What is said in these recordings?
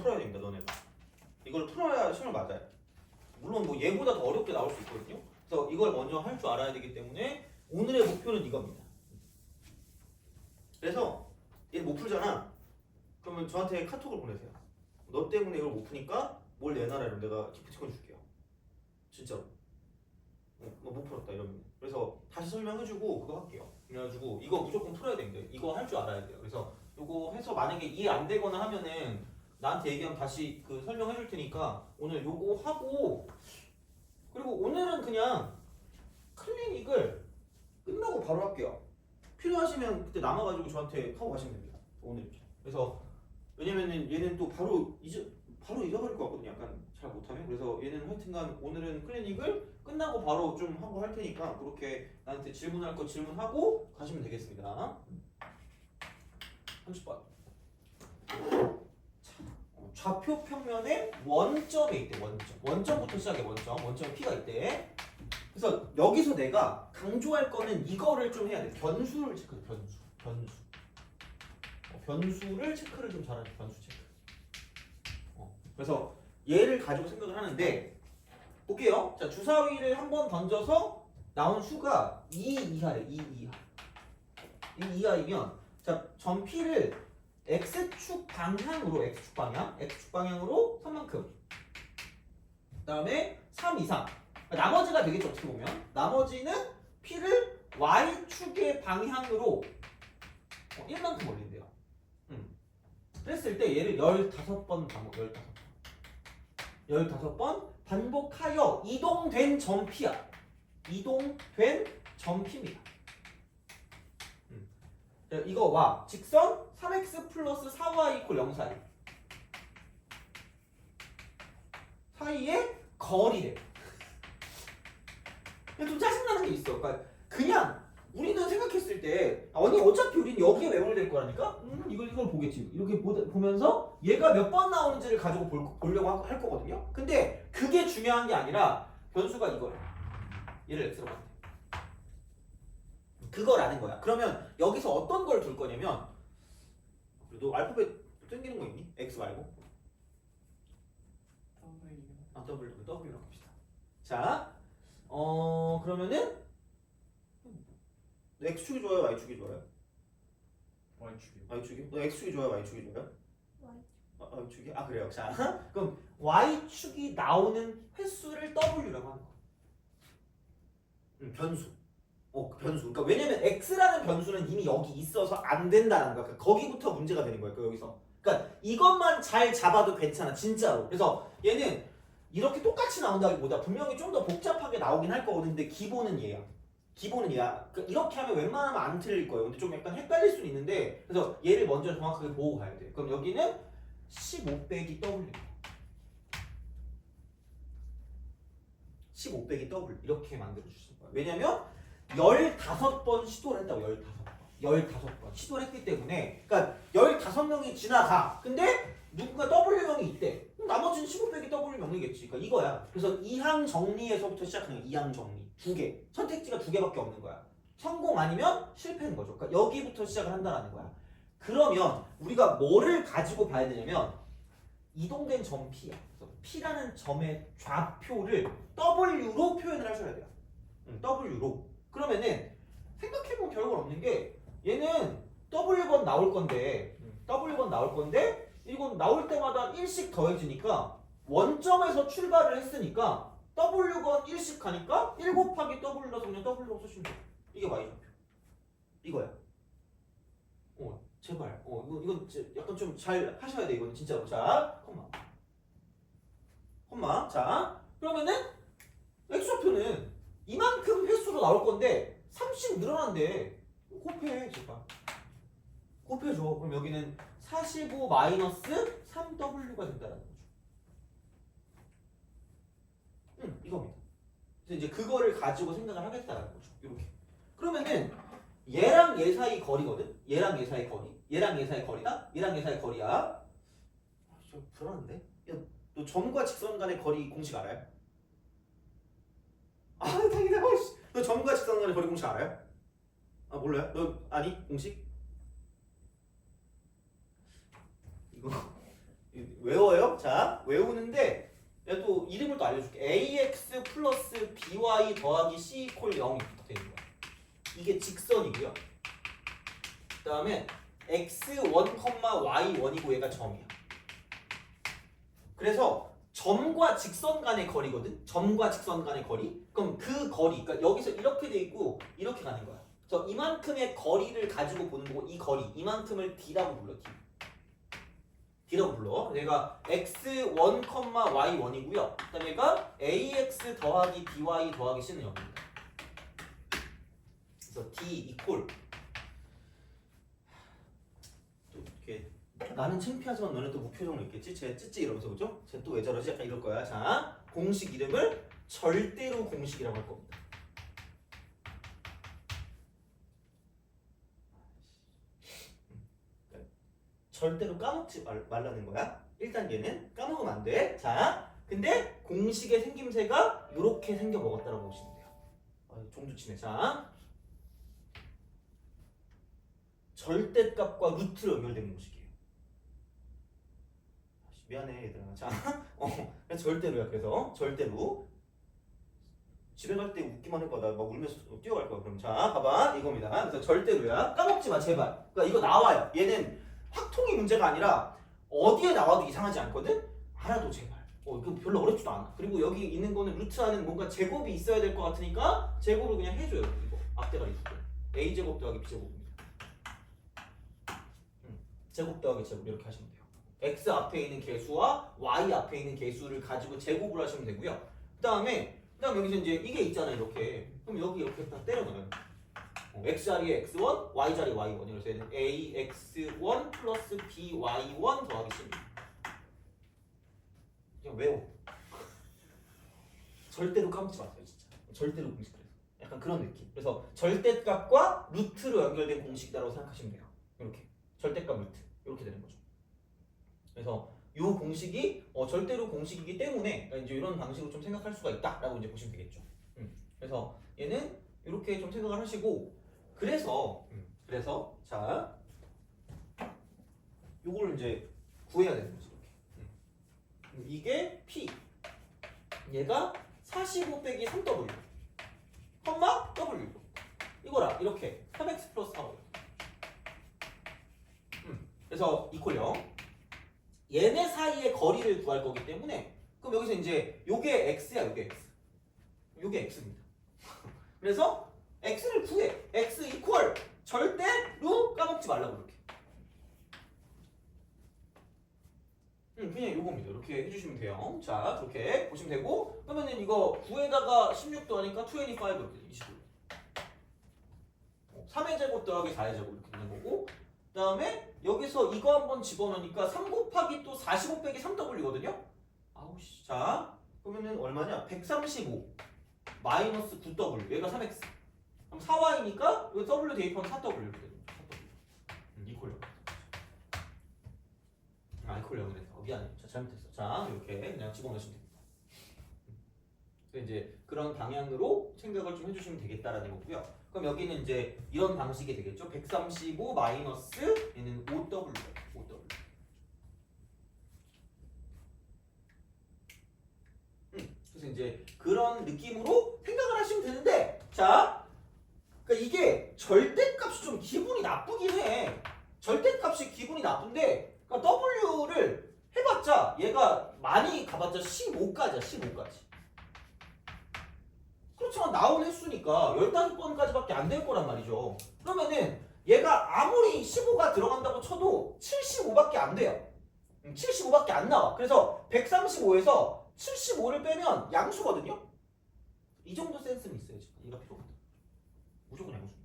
풀어야 됩니다. 너네가. 이걸 풀어야 시험을 맞아요. 물론 뭐 얘보다 더 어렵게 나올 수 있거든요. 그래서 이걸 먼저 할 줄 알아야 되기 때문에 오늘의 목표는 이겁니다. 그래서 얘 못 풀잖아. 그러면 저한테 카톡을 보내세요. 너 때문에 이걸 못 푸니까 뭘 내놔라 이러면 내가 기프티콘 줄게요. 진짜로. 너 못 풀었다 이러면. 그래서 다시 설명해주고 그거 할게요. 그래가지고 이거 무조건 풀어야 됩니다. 이거 할 줄 알아야 돼요. 그래서 요거 해서 만약에 이해 안 되거나 하면은 나한테 얘기하면 다시 그 설명해줄 테니까 오늘 요거 하고, 그리고 오늘은 그냥 클리닉을 끝나고 바로 할게요. 필요하시면 그때 남아가지고 저한테 하고 가시면 됩니다. 오늘. 그래서 왜냐면은 얘는 또 바로 잊어버릴 것 같거든요. 약간 잘 못하면. 그래서 얘는 하여튼간 오늘은 클리닉을 끝나고 바로 좀 하고 할 테니까 그렇게 나한테 질문할 거 질문하고 가시면 되겠습니다. 30번. 좌표 평면에 원점에 있대. 원점부터 시작해. 원점에 P가 있대. 그래서 여기서 내가 강조할 거는 이거를 좀 해야 돼. 변수를 체크해. 변수를 체크를 좀 잘하는 변수 체크. 그래서 얘를 가지고 생각을 하는데 볼게요. 자, 주사위를 한번 던져서 나온 수가 2 이하래. 2 이하이면 자, 점 P를 X축 방향으로 X축방향으로 3만큼. 그다음에 3 이상. 나머지가 되겠죠. 어떻게 보면. 나머지는 P를 Y축의 방향으로 1만큼 올린대요. 그랬을 때 얘를 15번 반복하여 이동된 점 P야. 이동된 점 P입니다. 이거와 직선 3x 플러스 4y 이퀄 0 사이의 거리래. 좀 짜증나는 게 있어. 그러니까 그냥 우리는 생각했을 때 아니 어차피 우린 여기에 매몰될 거라니까 이걸 보겠지. 이렇게 보면서 얘가 몇 번 나오는지를 가지고 보려고 할 거거든요. 근데 그게 중요한 게 아니라 변수가 이거야. 얘를 x로 봤대. 그거라는 거야. 그러면 여기서 어떤 걸 둘 거냐면, 너 알파벳 땡기는 거 있니? x 말고. W라고 합시다. 자, 그러면은 너 x축이 좋아요, y축이 좋아요? y축이? 너 x축이 좋아요, y축이 좋아요? y축이? 아, 그래요. 자, 그럼 y축이 나오는 횟수를 w라고 하는 거야. 변수. 변수. 그러니까 왜냐면 x라는 변수는 이미 여기 있어서 안 된다는 거야. 그러니까 거기부터 문제가 되는 거야. 여기서. 그러니까 이것만 잘 잡아도 괜찮아, 진짜로. 그래서 얘는 이렇게 똑같이 나온다기보다 분명히 좀 더 복잡하게 나오긴 할 거거든. 근데 기본은 얘야. 그러니까 이렇게 하면 웬만하면 안 틀릴 거예요. 근데 좀 약간 헷갈릴 수는 있는데, 그래서 얘를 먼저 정확하게 보고 가야 돼. 그럼 여기는 15 빼기 W. 15 빼기 W 이렇게 만들어 주실 거예요. 왜냐면 15번 시도를 했다고. 15번 시도를 했기 때문에, 그러니까 15명이 지나가. 근데 누군가 W명이 있대. 그럼 나머지는 15 빼기 W명이겠지. 그러니까 이거야. 그래서 이항 정리에서부터 시작하는 거야. 이항 정리. 2개. 선택지가 2개밖에 없는 거야. 성공 아니면 실패인 거죠. 그러니까 여기부터 시작을 한다는 거야. 그러면 우리가 뭐를 가지고 봐야 되냐면 이동된 점 P야. 그래서 P라는 점의 좌표를 W로 표현을 하셔야 돼요. W로. 그러면은 생각해보면 별거 없는 게 얘는 W번 나올 건데 이건 나올 때마다 1씩 더해지니까 원점에서 출발을 했으니까 W건 1씩 가니까 1 곱하기 W 넣어서 그냥 W로 쓰시면 돼. 이게 Y좌표. 이거야. 제발. 이건 약간 좀 잘 하셔야 돼. 이거는 진짜로. 자, 콤마. 자, 그러면은 X좌표는 이만큼 횟수로 나올 건데 30 늘어난대. 곱해, 제발. 곱해줘. 그럼 여기는 45 마이너스 3W가 된다는 거죠. 이겁니다. 이제 그거를 가지고 생각을 하겠다는 거죠. 이렇게. 그러면은 얘랑 얘 사이 거리거든. 얘랑 얘 사이 거리. 얘랑 얘 사이 거리다. 얘랑 얘 사이 거리야. 좀 불안한데? 야, 너 점과 직선 간의 거리 공식 알아요? 아, 다행이다. 너 점과 직선 간의 거리 공식 알아요? 아, 몰라요? 너 아니? 공식? 외워요? 자, 외우는데 내가 또 이름을 또 알려줄게. ax 플러스 by 더하기 c 이퀄 0이 붙어 있는 거야. 이게 직선이고요. 그 다음에 x1, y1이고 얘가 점이야. 그래서 점과 직선 간의 거리거든. 점과 직선 간의 거리. 그럼 그 거리, 그러니까 여기서 이렇게 돼 있고 이렇게 가는 거야. 그래서 이만큼의 거리를 가지고 보는 거고 이 거리, 이만큼을 d라고 불러. d라고 불러. 얘가 x1, y1이고요. 그다음에 얘가 ax 더하기 by 더하기 c는 0입니다. 그래서 d 이퀄 또 이렇게 나는 창피하지만 너네 또 무표정으로 있겠지? 쟤 찌찌 이러면서 그죠? 쟤 또 왜 저러지? 약간 이럴 거야. 자, 공식 이름을 절대로 공식이라고 할 겁니다. 절대로 까먹지 말라는 거야. 1단계는 까먹으면 안 돼. 자, 근데 공식의 생김새가 이렇게 생겨 먹었다라고 보시면 돼요. 종주치네. 자, 절대값과 루트로 연결된 공식이에요. 미안해 얘들아. 자, 절대로야. 그래서 절대로 집에 갈 때 웃기만 해봐. 나 막 울면서 뛰어갈 거야. 그럼 자, 봐봐 이겁니다. 그래서 절대로야. 까먹지 마 제발. 그러니까 이거 나와요. 얘는 확통이 문제가 아니라 어디에 나와도 이상하지 않거든? 알아도 제발. 이거 별로 어렵지도 않아. 그리고 여기 있는 거는 루트 안에는 뭔가 제곱이 있어야 될 것 같으니까 제곱을 그냥 해줘요. 이거 앞대가리 두 개. a제곱 더하기 b제곱입니다. 제곱 더하기 제곱 이렇게 하시면 돼요. x 앞에 있는 개수와 y 앞에 있는 개수를 가지고 제곱을 하시면 되고요. 그 다음에 여기서 이제 이게 있잖아 이렇게. 그럼 여기 이렇게 딱 때려 넣어요. x 자리에 x1, y 자리에 y1. 그래서 얘는 ax1 플러스 by1 더하기 c. 그냥 외워. 절대로 까먹지 마세요 진짜. 절대로 공식그래서 약간 그런 느낌. 그래서 절대값과 루트로 연결된 공식이라고 생각하시면 돼요. 이렇게 절대값 루트 이렇게 되는 거죠. 그래서 이 공식이 절대로 공식이기 때문에 이제 이런 방식으로 좀 생각할 수가 있다라고 이제 보시면 되겠죠. 그래서 얘는 이렇게 좀 생각을 하시고 그래서 자 요걸 이제 구해야 되는 거죠. 이렇게. 이게 p 얘가 45 빼기 3w 컴마 w 이거라 이렇게 3x 플러스 4y 그래서 이퀄 0 얘네 사이의 거리를 구할 거기 때문에 그럼 여기서 이제 요게 x야 요게 x입니다. 그래서 x를 구해. x 이퀄 절대로 까먹지 말라고 이렇게. 그냥 요겁니다. 이렇게 해주시면 돼요. 자, 그렇게 보시면 되고 그러면은 이거 9에다가 16도 하니까 25 이렇게 25. 3의 제곱 더하기 4의 제곱 이렇게 되는 거고 그 다음에 여기서 이거 한번 집어넣으니까 3 곱하기 또 45 빼기 3w거든요. 아우씨. 자, 그러면은 얼마냐? 135 마이너스 9w 얘가 3x 그럼 4y니까 여기 w 대입하면 4w 이렇게 되는 거죠. 4w 이퀄 0 이퀄 0이네. 미안해. 자, 잘못했어. 자, 이렇게 그냥 집어넣으시면 됩니다. 그래서 이제 그런 방향으로 생각을 좀 해주시면 되겠다라는 거고요. 그럼 여기는 이제 이런 방식이 되겠죠. 135 마이너스 얘는 5w. 그래서 이제 그런 느낌으로 생각을 하시면 되는데, 자, 그러니까 이게 절대값이 좀 기분이 나쁘긴 해. 절대값이 기분이 나쁜데, 그러니까 w를 해봤자 얘가 많이 가봤자 15까지야. 15까지. 그렇지만 나온 횟수니까 15번까지밖에 안 될 거란 말이죠. 그러면은 얘가 아무리 15가 들어간다고 쳐도 75밖에 안 돼요. 75밖에 안 나와. 그래서 135에서 75를 빼면 양수거든요. 이 정도 센스는 있어요. 지금 얘가 필요하다. 무조건 양수니까.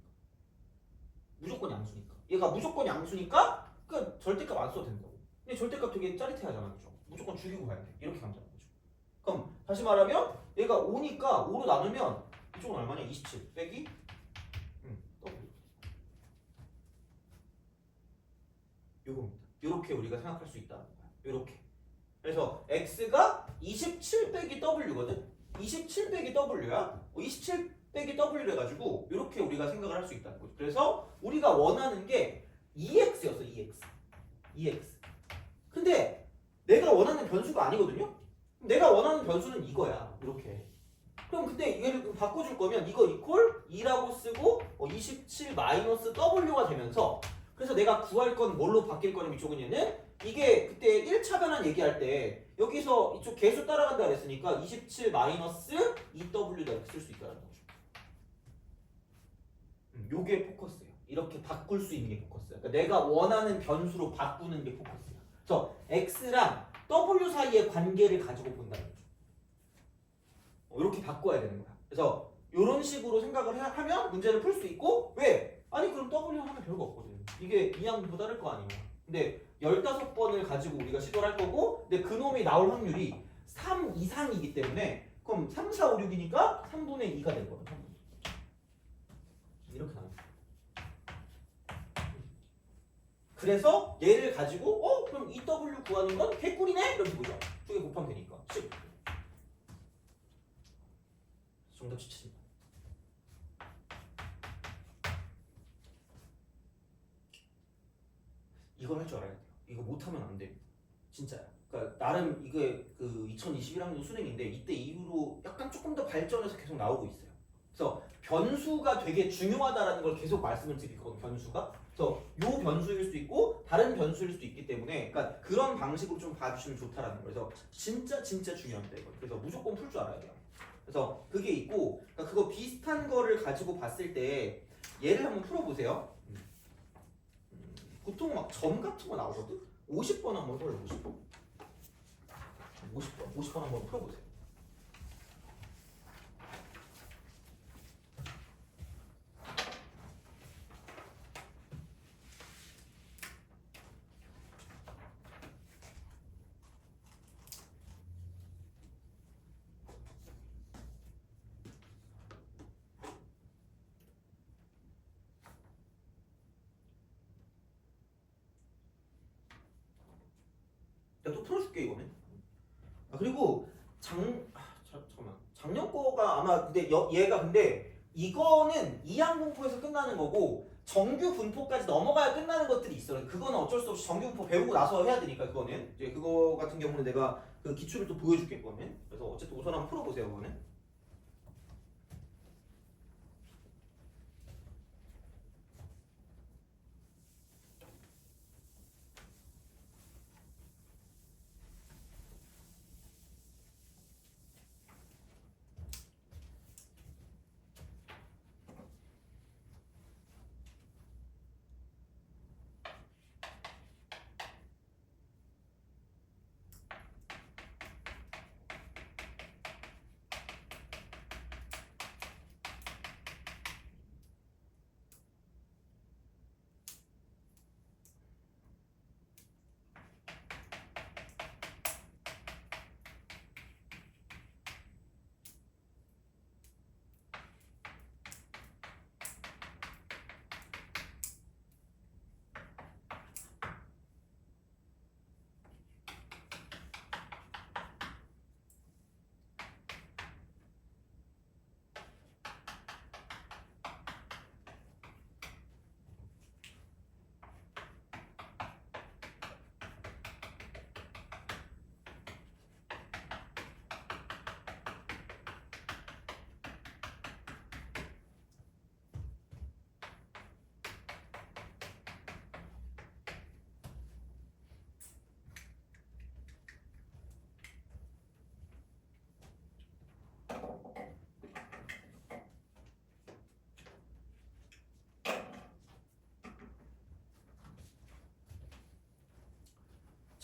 무조건 양수니까. 얘가 무조건 양수니까 그 절대값 안 써도 된다고. 근데 절대값 되게 짜릿해하잖아, 그죠? 무조건 죽이고 가야 돼. 이렇게 가면 되는 거죠. 그럼 다시 말하면 얘가 5니까 5로 나누면 이쪽은 얼마냐? 27 빼기 W. 요겁니다. 요렇게 우리가 생각할 수 있다는 거야. 요렇게. 그래서 x가 27 빼기 w거든. 27 빼기 w야. 27 빼기 w를 해가지고 요렇게 우리가 생각을 할 수 있다는 거죠. 그래서 우리가 원하는 게 2x였어. 2x. 근데 내가 원하는 변수가 아니거든요. 내가 원하는 변수는 이거야. 이렇게. 그럼 근데 얘를 바꿔줄 거면 이거 이퀄 2라고 쓰고 27 마이너스 W가 되면서 그래서 내가 구할 건 뭘로 바뀔 거냐면 이쪽은 얘는 이게 그때 1차 변환 얘기할 때 여기서 이쪽 계수 따라간다 그랬으니까 27 마이너스 2W다 이렇게 쓸 수 있다는 거죠. 요게 포커스예요. 이렇게 바꿀 수 있는 게 포커스야. 그러니까 내가 원하는 변수로 바꾸는 게 포커스야. 그래서 X랑 W 사이의 관계를 가지고 본다는 거죠. 이렇게 바꿔야 되는 거야. 그래서 이런 식으로 생각을 하면 문제를 풀 수 있고 왜? 아니 그럼 W 하면 별거 없거든. 이게 2항보다 다를 거 아니에요. 근데 15번을 가지고 우리가 시도를 할 거고 근데 그놈이 나올 확률이 3 이상이기 때문에 그럼 3, 4, 5, 6이니까 3분의 2가 될 거야. 3분의 2. 이렇게 나와요. 그래서 얘를 가지고 그럼 EW 구하는 건 개꿀이네? 이렇게 보죠. 쪽에 곱하면 되니까 10. 정답 추측입니다. 이걸 할 줄 알아야 돼요. 이거 못하면 안 돼요. 진짜야. 그러니까 나름 이게 그 2021학년 수능인데 이때 이후로 약간 조금 더 발전해서 계속 나오고 있어요. 그래서 변수가 되게 중요하다라는 걸 계속 말씀을 드리거든요. 변수가. 그래서 요 변수일 수도 있고 다른 변수일 수도 있기 때문에 그러니까 그런 방식으로 좀 봐주시면 좋다라는 거예요. 그래서 진짜 중요합니다. 이거. 그래서 무조건 풀 줄 알아야 돼요. 그래서 그게 있고 그러니까 그거 비슷한 거를 가지고 봤을 때 얘를 한번 풀어보세요. 보통 막 점 같은 거 나오거든? 50번 한번 풀어요. 50번 한번 풀어보세요. 내가 또 풀어줄게 이거는. 그리고 잠깐만 작년 거가 아마 근데 얘가 근데 이거는 이항 분포에서 끝나는 거고 정규 분포까지 넘어가야 끝나는 것들이 있어요. 그거는 어쩔 수 없이 정규 분포 배우고 나서 해야 되니까 그거는 이제 그거 같은 경우는 내가 그 기출을 또 보여줄게 그거는. 그래서 어쨌든 우선 한번 풀어보세요 그거는.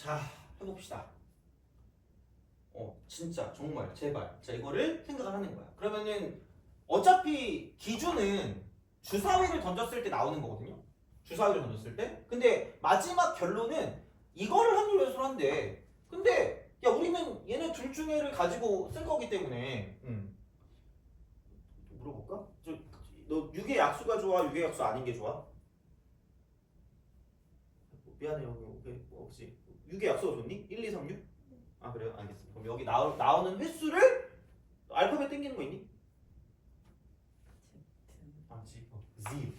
자, 해봅시다. 진짜 정말 제발. 자, 이거를 생각을 하는 거야. 그러면은 어차피 기준은 주사위를 던졌을 때 나오는 거거든요. 주사위를 던졌을 때. 근데 마지막 결론은 이거를 확률 연수를 한대. 근데 야 우리는 얘네 둘 중에를 가지고 쓸 거기 때문에 물어볼까? 너 6의 약수가 좋아? 6의 약수 아닌 게 좋아? 미안해요. 혹시 6의 약수가 좋니? 1, 2, 3, 6? 아 그래요? 알겠습니다. 그럼 여기 나오는 횟수를 알파벳 땡기는 거 있니? Z.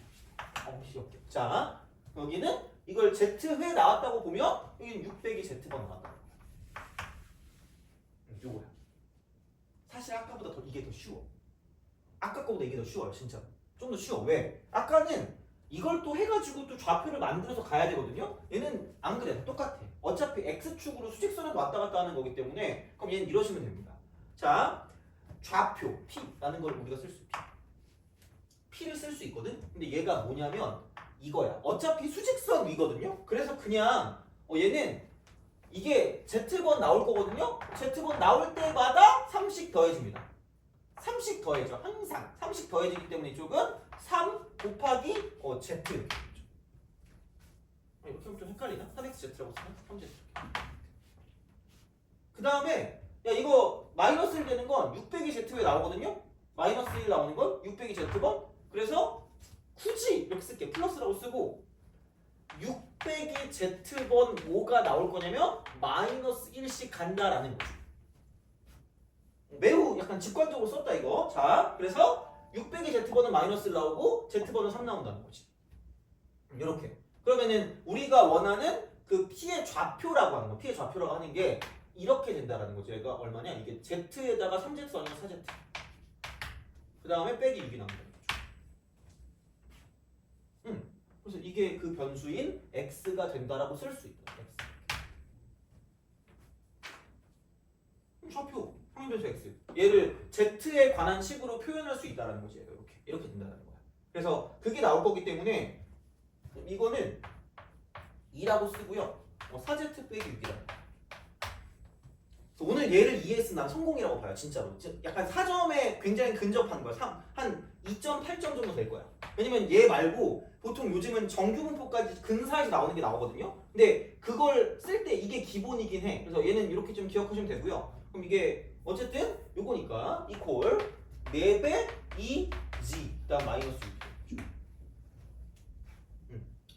귀엽게. 자 여기는 이걸 Z회 나왔다고 보면 여기는 600이 Z번 나왔다. 요거야. 사실 아까보다 이게 더 쉬워. 아까 거보다 이게 더 쉬워요, 진짜. 좀 더 쉬워. 왜? 아까는 이걸 또 해가지고 또 좌표를 만들어서 가야 되거든요. 얘는 안 그래, 똑같아. 어차피 x축으로 수직선에도 왔다 갔다 하는 거기 때문에 그럼 얘는 이러시면 됩니다. 자, 좌표 p라는 걸 우리가 쓸 수 있죠. p를 쓸 수 있거든. 근데 얘가 뭐냐면 이거야. 어차피 수직선 위거든요. 그래서 그냥 얘는 이게 z번 나올 거거든요. z번 나올 때마다 3씩 더해집니다. 3씩 더해져. 항상 3씩 더해지기 때문에 이쪽은 3 곱하기 z 이렇게 되죠. 이렇게 하면 좀 헷갈리나? 3xz라고 쓰면 3z. 그 다음에 야 이거 마이너스 1 되는 건 600이 z에 나오거든요. 마이너스 1 나오는 건 600이 z번. 그래서 굳이 이렇게 쓸게. 플러스라고 쓰고 600이 z번 5가 나올 거냐면 마이너스 1씩 간다라는 거죠. 매우 약간 직관적으로 썼다 이거. 자, 그래서 600의 z번은 마이너스 1 나오고 z번은 3 나온다는 거지. 이렇게. 그러면은 우리가 원하는 그 p의 좌표라고 하는 거, p의 좌표라고 하는 게 이렇게 된다라는 거죠. 얘가 얼마냐? 이게 z에다가 3z 아니면 4z. 그 다음에 빼기 6이 나온다는 거죠. 그래서 이게 그 변수인 x가 된다라고 쓸 수 있다. x. 좌표. 평행변수 x. 얘를 z에 관한 식으로 표현할 수 있다는 거지. 이렇게 된다는 거야. 그래서 그게 나올 거기 때문에 이거는 2라고 쓰고요. 4z 빼기 6이라는 거야. 오늘 얘를 이해했으면 난 성공이라고 봐요. 진짜로. 약간 4점에 굉장히 근접한 거야. 한 2.8점 정도 될 거야. 왜냐면 얘 말고 보통 요즘은 정규분포까지 근사에서 나오는 게 나오거든요. 근데 그걸 쓸 때 이게 기본이긴 해. 그래서 얘는 이렇게 좀 기억하시면 되고요. 그럼 이게 어쨌든 요거니까 이퀄 4배 2g 그다음 마이너스 6.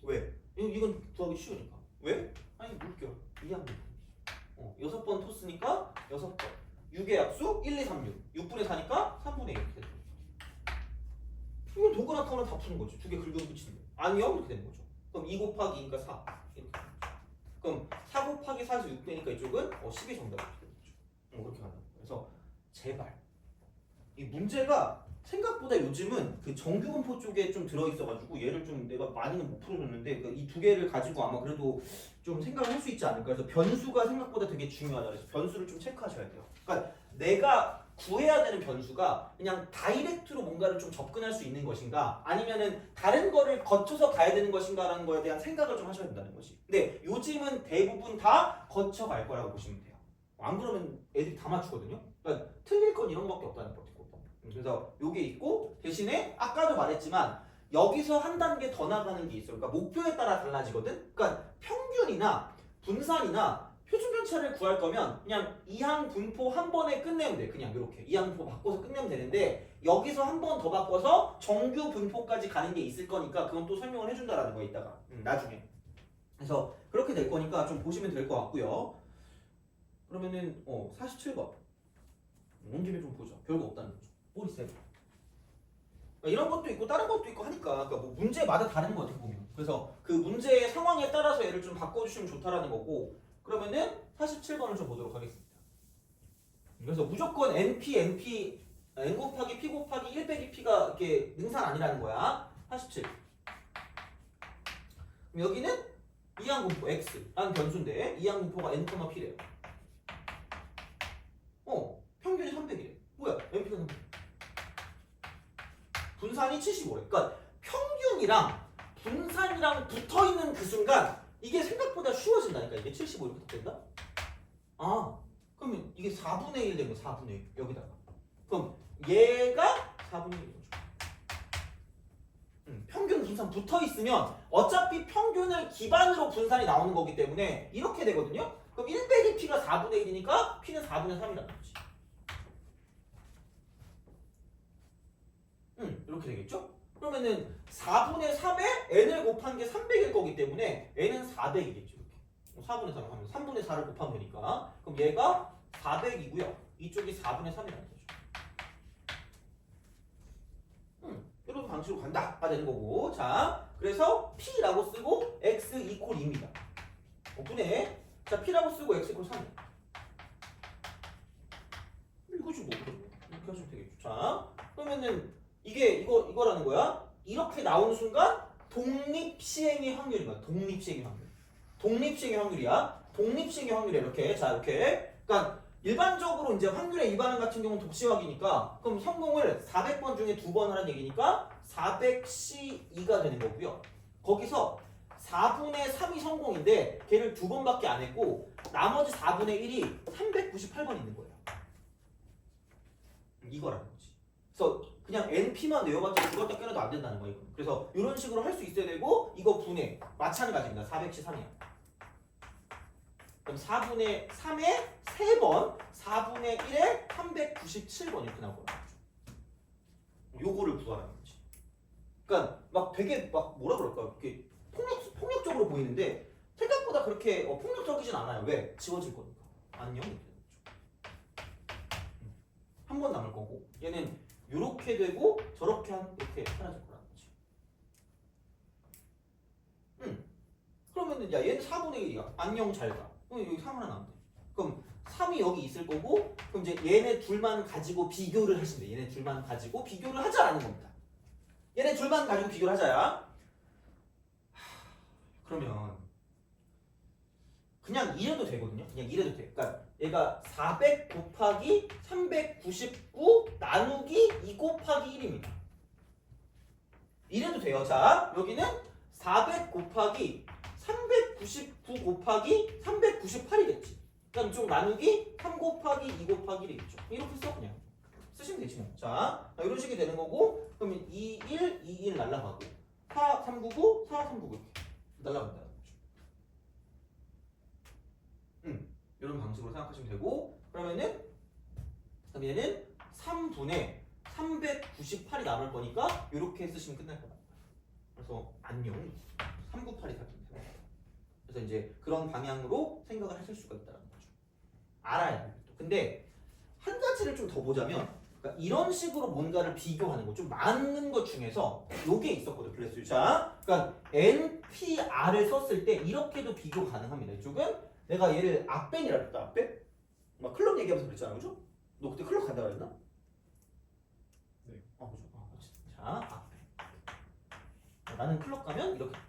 왜? 이건 구하기 쉬우니까. 왜? 아니 물결 2항분 6번 토스니까 6번 6의 약수 1, 2, 3, 6 6분의 4니까 3분의 1 이렇게 되는 거죠. 이건 도그락하면 다 푸는 거죠. 두 개 긁어 붙이는 거 아니요? 이렇게 되는 거죠. 그럼 2 곱하기 2니까 4 이렇게 되는 거죠. 그럼 4 곱하기 4에서 6 되니까 이쪽은 10이 정답이 되는 거죠. 그렇게 간다. 그래서 제발 이 문제가 생각보다 요즘은 그 정규분포 쪽에 좀 들어있어가지고 얘를 좀 내가 많이는 못 풀어줬는데 이 두 개를 가지고 아마 그래도 좀 생각을 할 수 있지 않을까. 그래서 변수가 생각보다 되게 중요하다. 그래서 변수를 좀 체크하셔야 돼요. 그러니까 내가 구해야 되는 변수가 그냥 다이렉트로 뭔가를 좀 접근할 수 있는 것인가 아니면은 다른 거를 거쳐서 가야 되는 것인가라는 거에 대한 생각을 좀 하셔야 된다는 거지. 근데 요즘은 대부분 다 거쳐갈 거라고 보시면 돼요. 안 그러면 애들이 다 맞추거든요. 그러니까 틀릴 건 이런 거밖에 없다는 거죠. 그래서 요게 있고 대신에 아까도 말했지만 여기서 한 단계 더 나가는 게 있어요. 그러니까 목표에 따라 달라지거든. 그러니까 평균이나 분산이나 표준 편차를 구할 거면 그냥 이항 분포 한 번에 끝내면 돼. 그냥 이렇게 이항 분포 바꿔서 끝내면 되는데 여기서 한 번 더 바꿔서 정규 분포까지 가는 게 있을 거니까 그건 또 설명을 해준다라는 거야 이따가 나중에. 그래서 그렇게 될 거니까 좀 보시면 될 것 같고요. 그러면은 47번 온 김에 좀 보자. 별거 없다는 거죠. 꼬리 세. 이런 것도 있고 다른 것도 있고 하니까 그러니까 뭐 문제마다 다른 거 어떻게 보면. 그래서 그 문제의 상황에 따라서 얘를 좀 바꿔주시면 좋다라는 거고. 그러면은 47번을 좀 보도록 하겠습니다. 그래서 무조건 NP N 곱하기 P 곱하기 1 빼기 P가 이렇게 능산 아니라는 거야. 47. 그럼 여기는 이항분포 X라는 변수인데 이항분포가 N, P래요. 평균이 300이래. 뭐야? NP가 300. 분산이 75래. 그러니까 평균이랑 분산이랑 붙어있는 그 순간 이게 생각보다 쉬워진다니까. 이게 75 이렇게 된다? 그러면 이게 4분의 1 된 거 4분의 1 여기다가. 그럼 얘가 4분의 1인 거죠. 평균 분산 붙어있으면 어차피 평균을 기반으로 분산이 나오는 거기 때문에 이렇게 되거든요. 그럼 1 빼기 P가 4분의 1이니까 P는 4분의 3이라는 거지. 이렇게 되겠죠? 그러면은 4분의 3에 n을 곱한 게 300일 거기 때문에 n은 400이겠죠. 이렇게 4분의 3 하면 3분의 4를 곱하면 되니까 그럼 얘가 400이고요. 이쪽이 4분의 3이라는 거죠. 이런 방식으로 간다가 되는 거고. 자, 그래서 P라고 쓰고 X 이퀄 2입니다. 분해. 자, P라고 쓰고 X 이퀄 3. 자, 그러면은 이거라는 거야. 이렇게 나오는 순간 독립 시행의 확률인 거야. 독립 시행의 확률. 독립 시행의 확률이야. 독립 시행의 확률이 이렇게. 자, 이렇게. 그러니까 일반적으로 이제 확률의 이반응 같은 경우는 독시확이니까 그럼 성공을 400번 중에 2번 하라는 얘기니까 400C2가 되는 거고요. 거기서 4분의 3이 성공인데 걔를 2번밖에 안 했고 나머지 4분의 1이 398번 있는 거예요. 이거라는 거지. 그래서 그냥 NP만 외워봤자 죽었다 깨어나도 안 된다는 거야. 이거. 그래서 이런 식으로 할 수 있어야 되고 이거 분해 마찬가지입니다. 400C3이야. 그럼 4분의 3에 3번 4분의 1에 397번 이렇게 나올 거라는 거죠. 요거를 구하라는 거지. 그러니까 막 되게 막 뭐라 그럴까 이렇게 폭력적으로 보이는데 생각보다 그렇게 폭력적이진 않아요. 왜? 지워질 거니까. 안녕 이렇게 되는 거죠. 한 번 남을 거고 얘는 이렇게 되고 저렇게 이렇게 사라질 거라는 거지. 그러면은 야 얘는 4분의 1이야. 안녕 잘 가. 그럼 여기 3 하나 남대. 그럼 3이 여기 있을 거고 그럼 이제 얘네 둘만 가지고 비교를 하시면 돼. 얘네 둘만 가지고 비교를 하자라는 겁니다. 얘네 둘만 가지고 비교를 하자야. 그러면 그냥 이래도 되거든요. 그냥 이래도 돼. 그러니까 얘가 400 곱하기 399 나누기 2 곱하기 1입니다. 이래도 돼요. 자, 여기는 400 곱하기 399 곱하기 398이겠지. 그럼 좀 나누기 3 곱하기 2 곱하기 1이겠죠. 이렇게 써 그냥. 쓰시면 되지 뭐. 자, 이런 식이 되는 거고 그러면 2, 1, 2, 1 날라가고 4, 399, 4, 399 이렇게 날라간다는 거죠. 이런 방식으로 생각하시면 되고 그러면은 그럼 얘는 3분의 398이 남을 거니까 이렇게 쓰시면 끝날 거다. 그래서 안녕 398이 다 됩니다. 그래서 이제 그런 방향으로 생각을 하실 수가 있다는 거죠. 알아야 돼요. 근데 한 가지를 좀 더 보자면 그러니까 이런 식으로 뭔가를 비교하는 거 좀 많은 것 중에서 요게 있었거든. 플래스 자, 그러니까 NPR을 썼을 때 이렇게도 비교 가능합니다. 이쪽은 내가 얘를 앞벤이라 했다. 앞벤? 막 클럽 얘기하면서 그랬잖아, 그죠? 너 그때 클럽 간다 그랬나? 네. 그죠. 자, 앞벤. 나는 클럽 가면 이렇게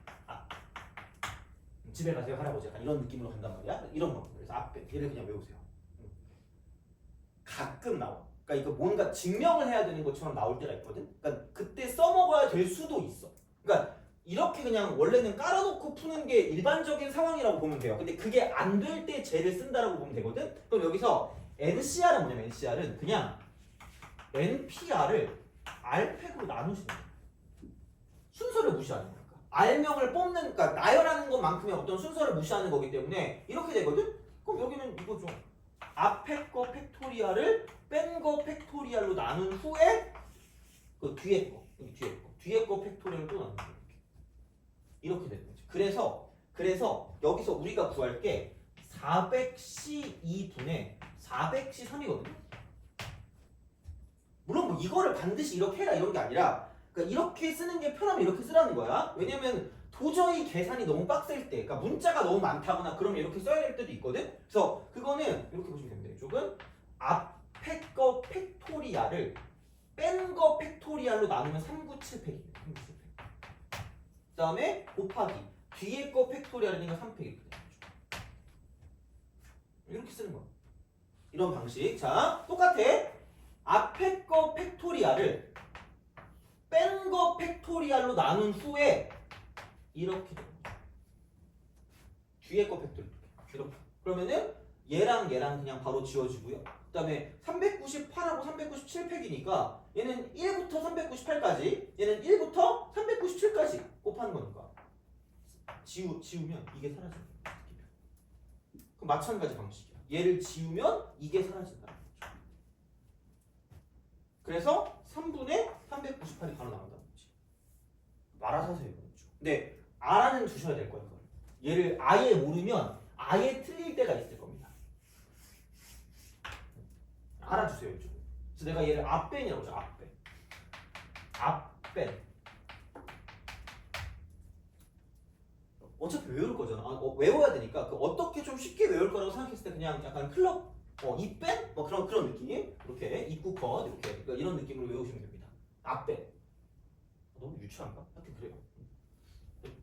집에 가세요 할아버지 약간 이런 느낌으로 간단 말이야. 이런 거. 그래서 앞벤. 얘를 그냥 외우세요. 가끔 나와. 그러니까 이거 뭔가 증명을 해야 되는 것처럼 나올 때가 있거든. 그러니까 그때 써먹어야 될 수도 있어. 그러니까 이렇게 그냥 원래는 깔아놓고 푸는 게 일반적인 상황이라고 보면 돼요. 근데 그게 안 될 때 쟤를 쓴다라고 보면 되거든. 그럼 여기서 NCR은 뭐냐면 NCR은 그냥 NPR을 R팩으로 나누시는 거야. 순서를 무시하는 거니까. R명을 뽑는, 그러니까 나열하는 것만큼의 어떤 순서를 무시하는 거기 때문에 이렇게 되거든. 그럼 여기는 이거죠. 앞에 거 팩토리얼을 뺀 거 팩토리얼로 나눈 후에 그 뒤에 거, 여기 뒤에 거 팩토리얼을 또 나누는 거예요. 이렇게 되는 거지. 그래서 여기서 우리가 구할 게 400C2분의 400C3이거든요. 물론 뭐 이거를 반드시 이렇게 해라 이런 게 아니라 그러니까 이렇게 쓰는 게 편하면 이렇게 쓰라는 거야. 왜냐면 도저히 계산이 너무 빡셀 때, 그러니까 문자가 너무 많다거나 그러면 이렇게 써야 될 때도 있거든. 그래서 그거는 이렇게 보시면 됩니다. 이쪽은 앞에 거 팩토리얼을 뺀 거 팩토리얼로 나누면 397팩입니다. 397팩. 그 다음에 곱하기 뒤에 거 팩토리얼이니까 3팩 이렇게 되는 거죠. 이렇게 쓰는 거야. 이런 방식. 자, 똑같아. 앞에 거 팩토리얼을 뺀 거 팩토리얼로 나눈 후에 이렇게 되는 거죠. 뒤에 거 팩토리얼 이렇게. 그러면은 얘랑 그냥 바로 지워지고요. 그 다음에 398하고 397팩이니까 얘는 1부터 398까지 얘는 1부터 397까지 곱하는 거니까 지우면 이게 사라지는 거야. 그럼 마찬가지 방식이야. 얘를 지우면 이게 사라진다는 거죠. 그래서 3분의 398이 바로 나온다는 거지. 말아서 하세요. 근데 알아는 두셔야 될 거예요. 얘를 아예 모르면 아예 틀릴 때가 있을 겁니다. 알아주세요. 이쪽. 그래서 내가 얘를 앞벤이라고 하죠. 앞벤. 어차피 외울 거잖아. 외워야 되니까 그 어떻게 좀 쉽게 외울 거라고 생각했을 때 그냥 약간 클럽 입뺀 뭐 그런 느낌. 이렇게 입구 컷 이렇게 그러니까 이런 느낌으로 외우시면 됩니다. 앞뺀. 너무 유치한가? 하여튼 그래요.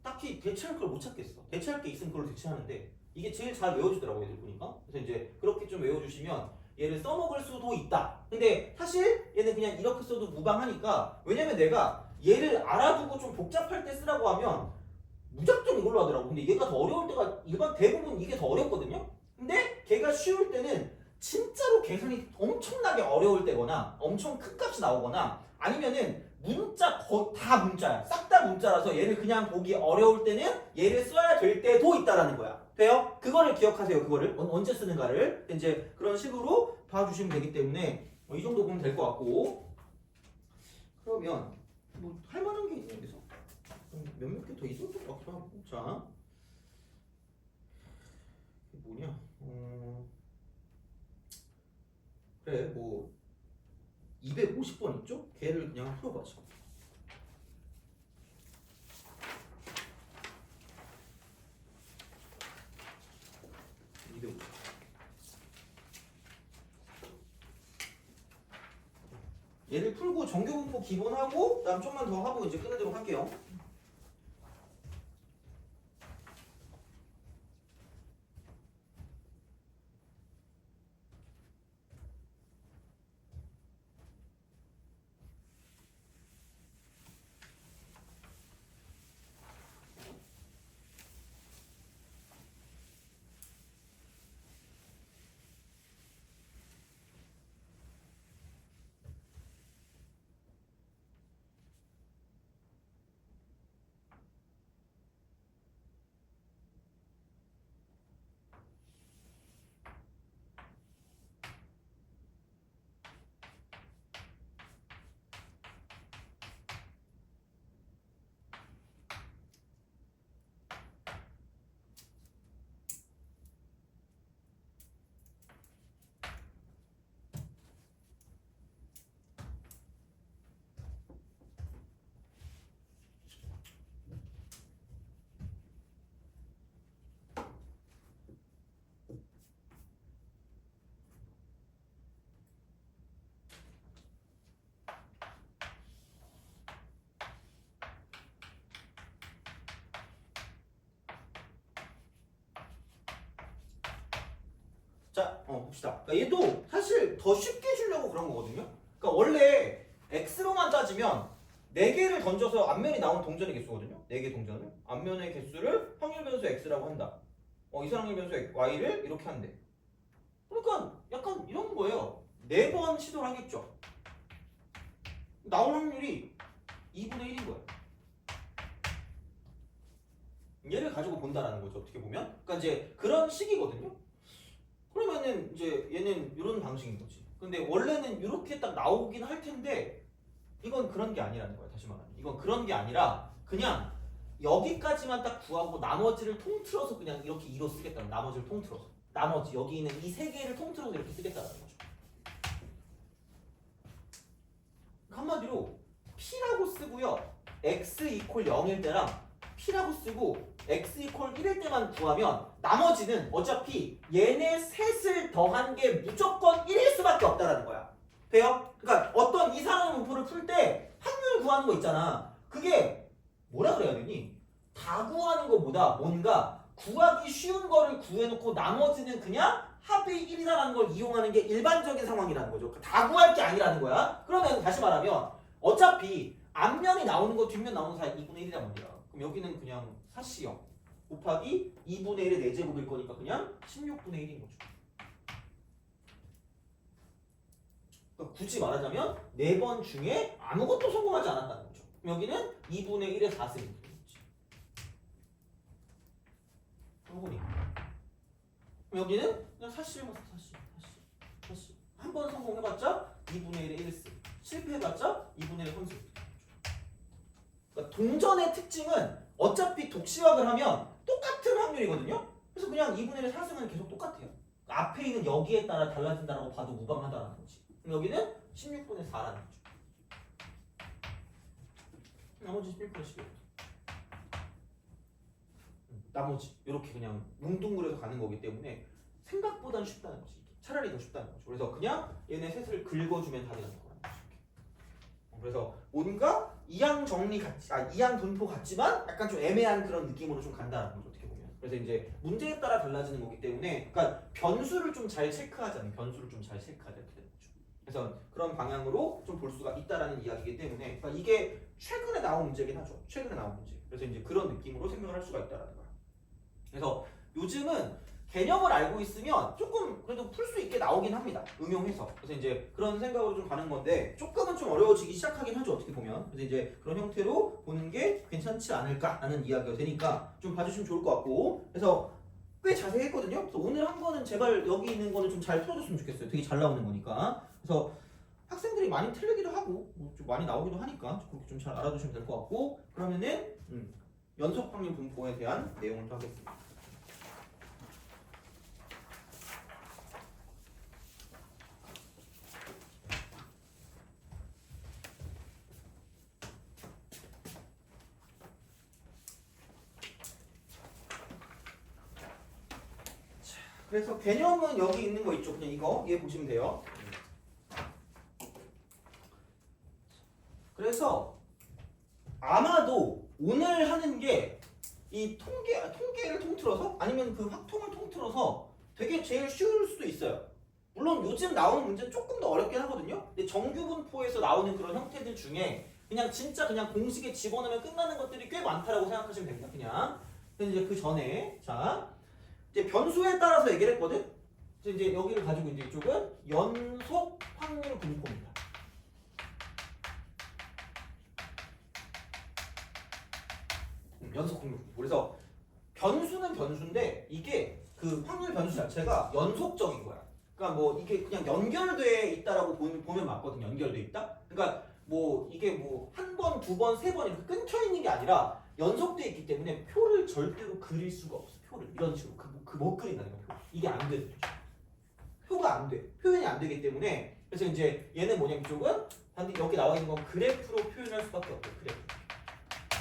딱히 대체할 걸 못 찾겠어. 대체할 게 있으면 그걸 대체하는데 이게 제일 잘 외워주더라고 얘들 보니까. 그래서 이제 그렇게 좀 외워주시면 얘를 써먹을 수도 있다. 근데 사실 얘는 그냥 이렇게 써도 무방하니까 왜냐면 내가 얘를 알아두고 좀 복잡할 때 쓰라고 하면 무작정 이걸로 하더라고. 근데 얘가 더 어려울 때가 일반 대부분 이게 더 어렵거든요. 근데 걔가 쉬울 때는 진짜로 계산이 엄청나게 어려울 때거나 엄청 큰 값이 나오거나 아니면은 문자 다 문자야. 싹 다 문자라서 얘를 그냥 보기 어려울 때는 얘를 써야 될 때도 있다라는 거야. 돼요? 그거를 기억하세요. 그거를 언제 쓰는가를 이제 그런 식으로 봐주시면 되기 때문에 이 정도 보면 될 것 같고 그러면 뭐 할 만한 게 있냐 여기서 몇몇 개 더 있었던 것 같기도 하고 자 이게 뭐냐 그래 뭐 250번 있죠? 걔를 그냥 풀어봐죠. 250. 얘를 풀고 정규분포 기본하고 그다음 좀만 더 하고 이제 끝내도록 할게요. 자, 봅시다. 그러니까 얘도 사실 더 쉽게 주려고 그런 거거든요. 그러니까 원래 x로만 따지면 4개를 던져서 앞면이 나온 동전의 개수거든요. 4개 동전을. 앞면의 개수를 확률 변수 x라고 한다. 이상 확률 변수 y를 이렇게 한대. 그러니까 약간 이런 거예요. 4번 시도를 하겠죠. 나올 확률이 2분의 1인 거예요. 얘를 가지고 본다라는 거죠. 어떻게 보면. 그러니까 이제 그런 식이거든요. 그러면은 이제 얘는 이런 방식인 거지. 근데 원래는 이렇게 딱 나오긴 할 텐데 이건 그런 게 아니라는 거야. 다시 말하면 이건 그런 게 아니라 그냥 여기까지만 딱 구하고 나머지를 통틀어서 그냥 이렇게 2로 쓰겠다는 나머지를 통틀어서 나머지 여기 있는 이 3개를 통틀어서 이렇게 쓰겠다는 거죠. 한마디로 P라고 쓰고요. X 이퀄 0일 때랑 P라고 쓰고 X 이퀄 1일 때만 구하면 나머지는 어차피 얘네 셋을 더한 게 무조건 1일 수밖에 없다라는 거야. 돼요? 그러니까 어떤 이상한 문포를 풀 때 확률 구하는 거 있잖아. 그게 뭐라 그래야 되니? 다 구하는 것보다 뭔가 구하기 쉬운 거를 구해놓고 나머지는 그냥 합이 1이라는 걸 이용하는 게 일반적인 상황이라는 거죠. 다 구할 게 아니라는 거야. 그러면 다시 말하면 어차피 앞면이 나오는 거 뒷면 나오는 사이 2분의 1이란 말이야. 그럼 여기는 그냥 4C0 곱하기 2분의 1의 4제곱일 거니까 그냥 16분의 1인 거죠. 그러니까 굳이 말하자면 4번 중에 아무것도 성공하지 않았다는 거죠. 그럼 여기는 2분의 1의 4승인 거지. 성분이. 그럼 여기는 그냥 4C 해봤어. 4C. 한 번 성공해봤자 2분의 1의 1승. 실패해봤자 2분의 1의 3승. 그러니까 동전의 특징은 어차피 독시각을 하면 똑같은 확률이거든요. 그래서 그냥 2분의 1의 4승은 계속 똑같아요. 그러니까 앞에 있는 여기에 따라 달라진다라고 봐도 무방하다라는 거지. 그럼 여기는 16분의 4라는 거죠. 나머지 16분의 11. 나머지 이렇게 그냥 뭉뚱그려서 가는 거기 때문에 생각보다는 쉽다는 거지. 차라리 더 쉽다는 거죠. 그래서 그냥 얘네 셋을 긁어주면 답이 나는 거라는 거죠. 그래서 뭔가 이항 정리 같지, 이항 분포 같지만 약간 좀 애매한 그런 느낌으로 좀 간다는 거죠. 어떻게 보면. 그래서 이제 문제에 따라 달라지는 거기 때문에, 그러니까 변수를 좀 잘 체크하자는, 변수를 좀 잘 체크하자 이렇게 되는 거죠. 그래서 그런 방향으로 좀 볼 수가 있다라는 이야기이기 때문에, 그러니까 이게 최근에 나온 문제긴 하죠. 최근에 나온 문제. 그래서 이제 그런 느낌으로 생각을 할 수가 있다라는 거야. 그래서 요즘은 개념을 알고 있으면 조금 그래도 풀 수 있게 나오긴 합니다. 응용해서. 그래서 이제 그런 생각으로 좀 가는 건데 조금은 좀 어려워지기 시작하긴 하죠. 어떻게 보면. 그래서 이제 그런 형태로 보는 게 괜찮지 않을까라는 이야기가 되니까 좀 봐주시면 좋을 것 같고. 그래서 꽤 자세히 했거든요. 그래서 오늘 한 거는 제발 여기 있는 거는 좀 잘 풀어줬으면 좋겠어요. 되게 잘 나오는 거니까. 그래서 학생들이 많이 틀리기도 하고 뭐좀 많이 나오기도 하니까 그렇게 좀 잘 알아두시면 될 것 같고. 그러면은 연속 확률 분포에 대한 내용을 또 하겠습니다. 그래서 개념은 여기 있는 거 있죠. 그냥 이거 얘 보시면 돼요. 그래서 아마도 오늘 하는 게 이 통계를 통틀어서 아니면 그 확통을 통틀어서 되게 제일 쉬울 수도 있어요. 물론 요즘 나오는 문제는 조금 더 어렵긴 하거든요. 근데 정규 분포에서 나오는 그런 형태들 중에 그냥 진짜 그냥 공식에 집어넣으면 끝나는 것들이 꽤 많다라고 생각하시면 됩니다. 그냥. 근데 이제 그 전에 자 이제 변수에 따라서 얘기를 했거든. 그래서 이제 여기를 가지고 이제 이쪽은 연속 확률 분포입니다. 연속 확률 분포. 그래서 변수는 변수인데 이게 그 확률 변수 자체가 연속적인 거야. 그러니까 뭐 이게 그냥 연결돼 있다라고 보면 맞거든. 연결돼 있다. 그러니까 뭐 이게 뭐 한 번, 두 번, 세 번 이렇게 끊겨 있는 게 아니라 연속돼 있기 때문에 표를 절대로 그릴 수가 없어. 표를 이런 식으로 못 그린다는 거야. 이게 안 돼. 표가 안 돼. 표현이 안 되기 때문에 그래서 이제 얘는 뭐냐면 이쪽은 반드시 여기 나와 있는 건 그래프로 표현할 수밖에 없고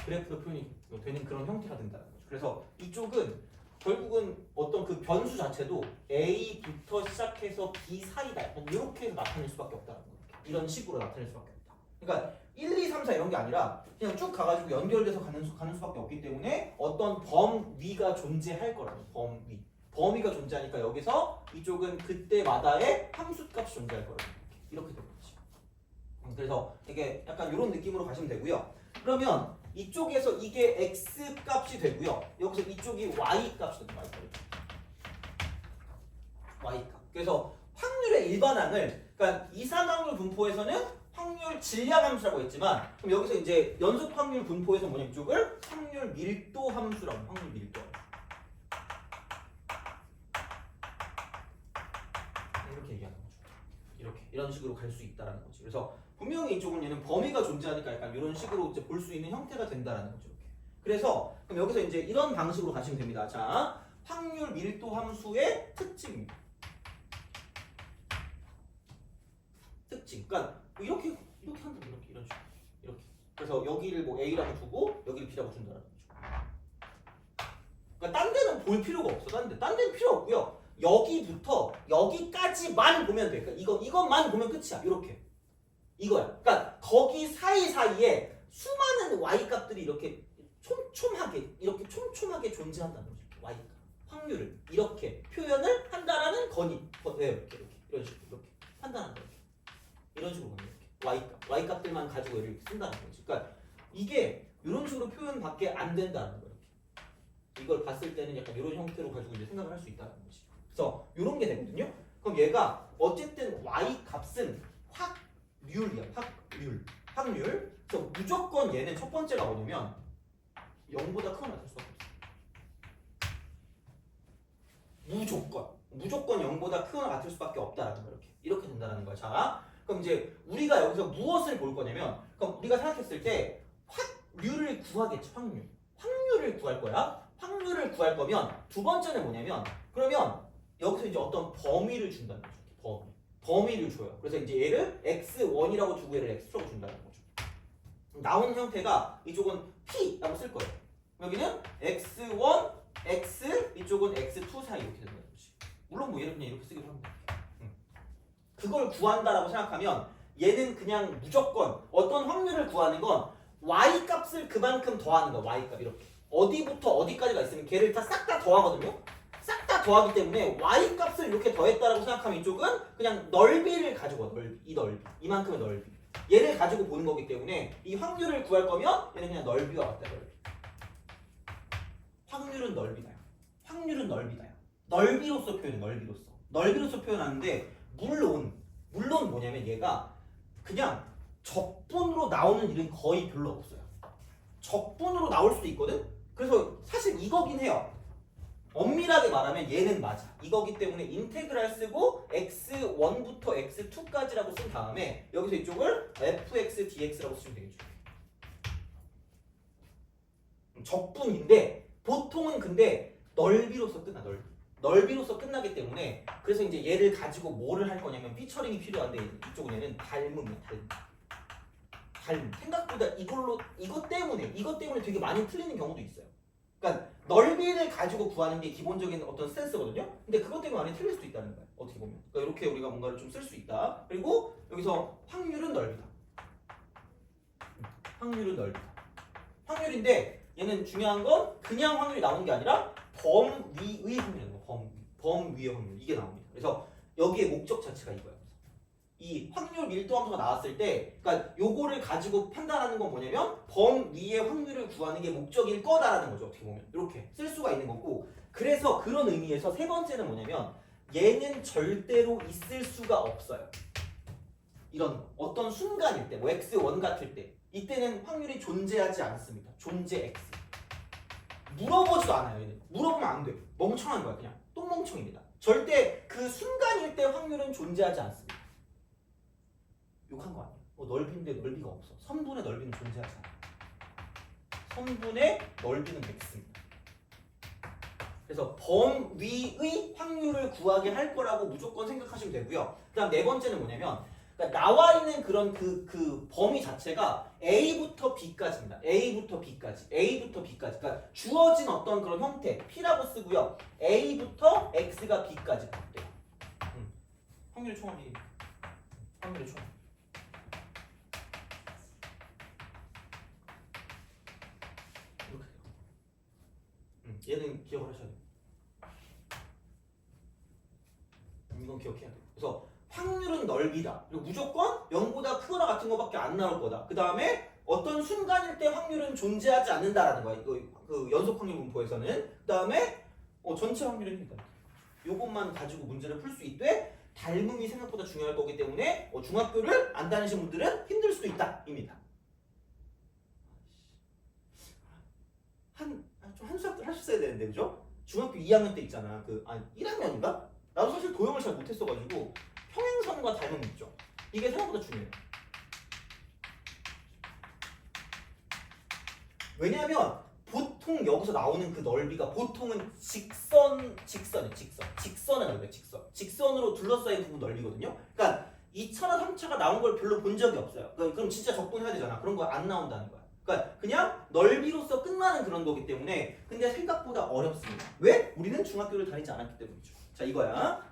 그래프로 표현이 되는 그런 형태가 된다는 거죠. 그래서 이쪽은 결국은 어떤 그 변수 자체도 A부터 시작해서 B 사이다. 이렇게 해서 나타낼 수밖에 없다는 거예요. 이런 식으로 나타낼 수밖에 없다. 그러니까 1, 2, 3, 4 이런 게 아니라 그냥 쭉 가가지고 연결돼서 가는 수밖에 없기 때문에 어떤 범위가 존재할 거라는 범위. 범위가 존재하니까 여기서 이쪽은 그때마다의 함수값이 존재할 거라는 이렇게 되는 거죠. 그래서 이게 약간 이런 느낌으로 가시면 되고요. 그러면 이쪽에서 이게 x 값이 되고요. 여기서 이쪽이 y 값이 됩니다. y 값. 그래서 확률의 일반항을 그러니까 이산확률 분포에서는 확률 질량 함수라고 했지만 그럼 여기서 이제 연속 확률 분포에서 뭐냐 이쪽을 확률 밀도 함수라고 확률 밀도 함수. 이렇게 얘기하는 거죠. 이렇게 이런 식으로 갈 수 있다라는 거지. 그래서 분명히 이쪽은 얘는 범위가 존재하니까 약간 이런 식으로 이제 볼 수 있는 형태가 된다라는 거죠. 이렇게. 그래서 그럼 여기서 이제 이런 방식으로 가시면 됩니다. 자, 확률 밀도 함수의 특징입니다. 특징. 그러니까 이렇게 한다. 이렇게 이런 식으로. 이렇게. 그래서 여기를 뭐 A라고 두고 여기를 B라고 준다라는 거죠. 그러니까 딴 데는 볼 필요가 없어. 딴 데는 필요 없고요. 여기부터 여기까지만 보면 돼. 그러니까 이것만 보면 끝이야. 이렇게. 이거야. 그러니까 거기 사이사이에 수많은 y 값들이 이렇게 촘촘하게 존재한다는 거죠. y 값. 확률을 이렇게 표현을 한다라는 거니. 이렇게 이런 식으로 이렇게 판단한다. 이렇게. 이런 식으로 보면 이렇게 y 값들만 가지고 이렇게 쓴다는 거지. 그러니까 이게 이런 식으로 표현밖에 안 된다는 거예요. 이걸 봤을 때는 약간 이런 형태로 가지고 이제 생각을 할 수 있다는 거지. 그래서 이런 게 되거든요. 그럼 얘가 어쨌든 y 값은 확률이야. 확률. 그래서 무조건 얘는 첫 번째가 뭐냐면 0보다 크거나 같을 수밖에 없어. 무조건 0보다 크거나 같을 수밖에 없다라는 거 이렇게 된다는 거야. 자, 그럼 이제 우리가 여기서 무엇을 볼 거냐면, 그럼 우리가 생각했을 때 확률을 구하겠지. 확률을 구할 거야. 확률을 구할 거면 두 번째는 뭐냐면, 그러면 여기서 이제 어떤 범위를 준다는 거죠. 범위를 줘요. 그래서 이제 얘를 x1이라고 두고 얘를 x라고 준다는 거죠. 나오는 형태가 이쪽은 p라고 쓸 거예요. 여기는 x1, x 이쪽은 x2 사이 이렇게 된다는 거지. 물론 뭐 얘를 그냥 이렇게 쓰기도 합니다. 그걸 구한다라고 생각하면 얘는 그냥 무조건 어떤 확률을 구하는 건 y 값을 그만큼 더하는 거야. y 값 이렇게 어디부터 어디까지가 있으면 걔를 다 싹 다 더하거든요. 싹 다 더하기 때문에 y 값을 이렇게 더했다라고 생각하면 이쪽은 그냥 넓이를 가지고 와. 넓이 이 넓이 이만큼의 넓이 얘를 가지고 보는 거기 때문에 이 확률을 구할 거면 얘는 그냥 넓이와 같다. 넓이. 확률은 넓이다. 확률은 넓이다. 넓이로서 표현해. 넓이로서 표현하는데 물론 뭐냐면 얘가 그냥 적분으로 나오는 일은 거의 별로 없어요. 적분으로 나올 수도 있거든. 그래서 사실 이거긴 해요. 엄밀하게 말하면 얘는 맞아. 이거기 때문에 인테그랄 쓰고 x1부터 x2까지라고 쓴 다음에 여기서 이쪽을 fx dx라고 쓰면 되겠죠. 적분인데 보통은 근데 넓이로서 끝나. 넓이로서 끝나기 때문에 그래서 이제 얘를 가지고 뭐를 할 거냐면 피처링이 필요한데 이쪽은 얘는 닮음이야. 닮음. 생각보다 이것 때문에 되게 많이 틀리는 경우도 있어요. 그러니까 넓이를 가지고 구하는 게 기본적인 어떤 스탠스거든요. 근데 그것 때문에 많이 틀릴 수도 있다는 거예요. 어떻게 보면. 그러니까 이렇게 우리가 뭔가를 좀 쓸 수 있다. 그리고 여기서 확률은 넓이다. 확률은 넓이다. 확률인데 얘는 중요한 건 그냥 확률이 나오는 게 아니라 범위의 확률인 거. 범위의 확률 이게 나옵니다. 그래서 여기에 목적 자체가 이거야. 이 확률 밀도함수가 나왔을 때, 그러니까 요거를 가지고 판단하는 건 뭐냐면 범위의 확률을 구하는 게 목적일 거다라는 거죠. 어떻게 보면 이렇게 쓸 수가 있는 거고, 그래서 그런 의미에서 세 번째는 뭐냐면 얘는 절대로 있을 수가 없어요. 이런 거. 어떤 순간일 때, 뭐 x1 같을 때, 이때는 확률이 존재하지 않습니다. 존재 x. 물어보지도 않아요. 얘는 물어보면 안 돼. 멍청한 거야. 그냥 똥멍청입니다. 절대 그 순간일 때 확률은 존재하지 않습니다. 욕한 거 아니에요. 넓이인데 넓이가 없어. 선분의 넓이는 존재하지 않아. 선분의 넓이는 x입니다. 그래서 범위의 확률을 구하게 할 거라고 무조건 생각하시면 되고요. 그 다음 네 번째는 뭐냐면 그러니까 나와 있는 그런 그 범위 자체가 A부터 B까지입니다. A부터 B까지. 그러니까 주어진 어떤 그런 형태 P라고 쓰고요. A부터 X가 B까지 돼요. 확률의 총합이 확률의 총합. 얘는 기억을 하셔야 돼요. 이건 기억해야 돼요. 그래서 확률은 넓이다. 그리고 무조건 0보다 크거나 같은 거밖에 안 나올 거다. 그 다음에 어떤 순간일 때 확률은 존재하지 않는다라는 거야. 이거 그 연속 확률 분포에서는. 그 다음에 전체 확률입니다. 요것만 가지고 문제를 풀 수 있되 닮음이 생각보다 중요할 거기 때문에 중학교를 안 다니신 분들은 힘들 수도 있다. 입니다. 한 수학들 하셨어야 되는데, 그죠? 중학교 2학년 때 있잖아. 1학년인가? 나도 사실 도형을 잘 못했어가지고 평행선과 닮음 있죠. 이게 생각보다 중요해요. 왜냐하면 보통 여기서 나오는 그 넓이가 보통은 직선의 넓이야. 직선으로 둘러싸인 부분 넓이거든요. 그러니까 2차나 3차가 나온 걸 별로 본 적이 없어요. 그럼 진짜 적분해야 되잖아. 그런 거 안 나온다는 거야. 그러니까 그냥 넓이로서 끝나는 그런 거기 때문에 근데 생각보다 어렵습니다. 왜? 우리는 중학교를 다니지 않았기 때문이죠. 자, 이거야.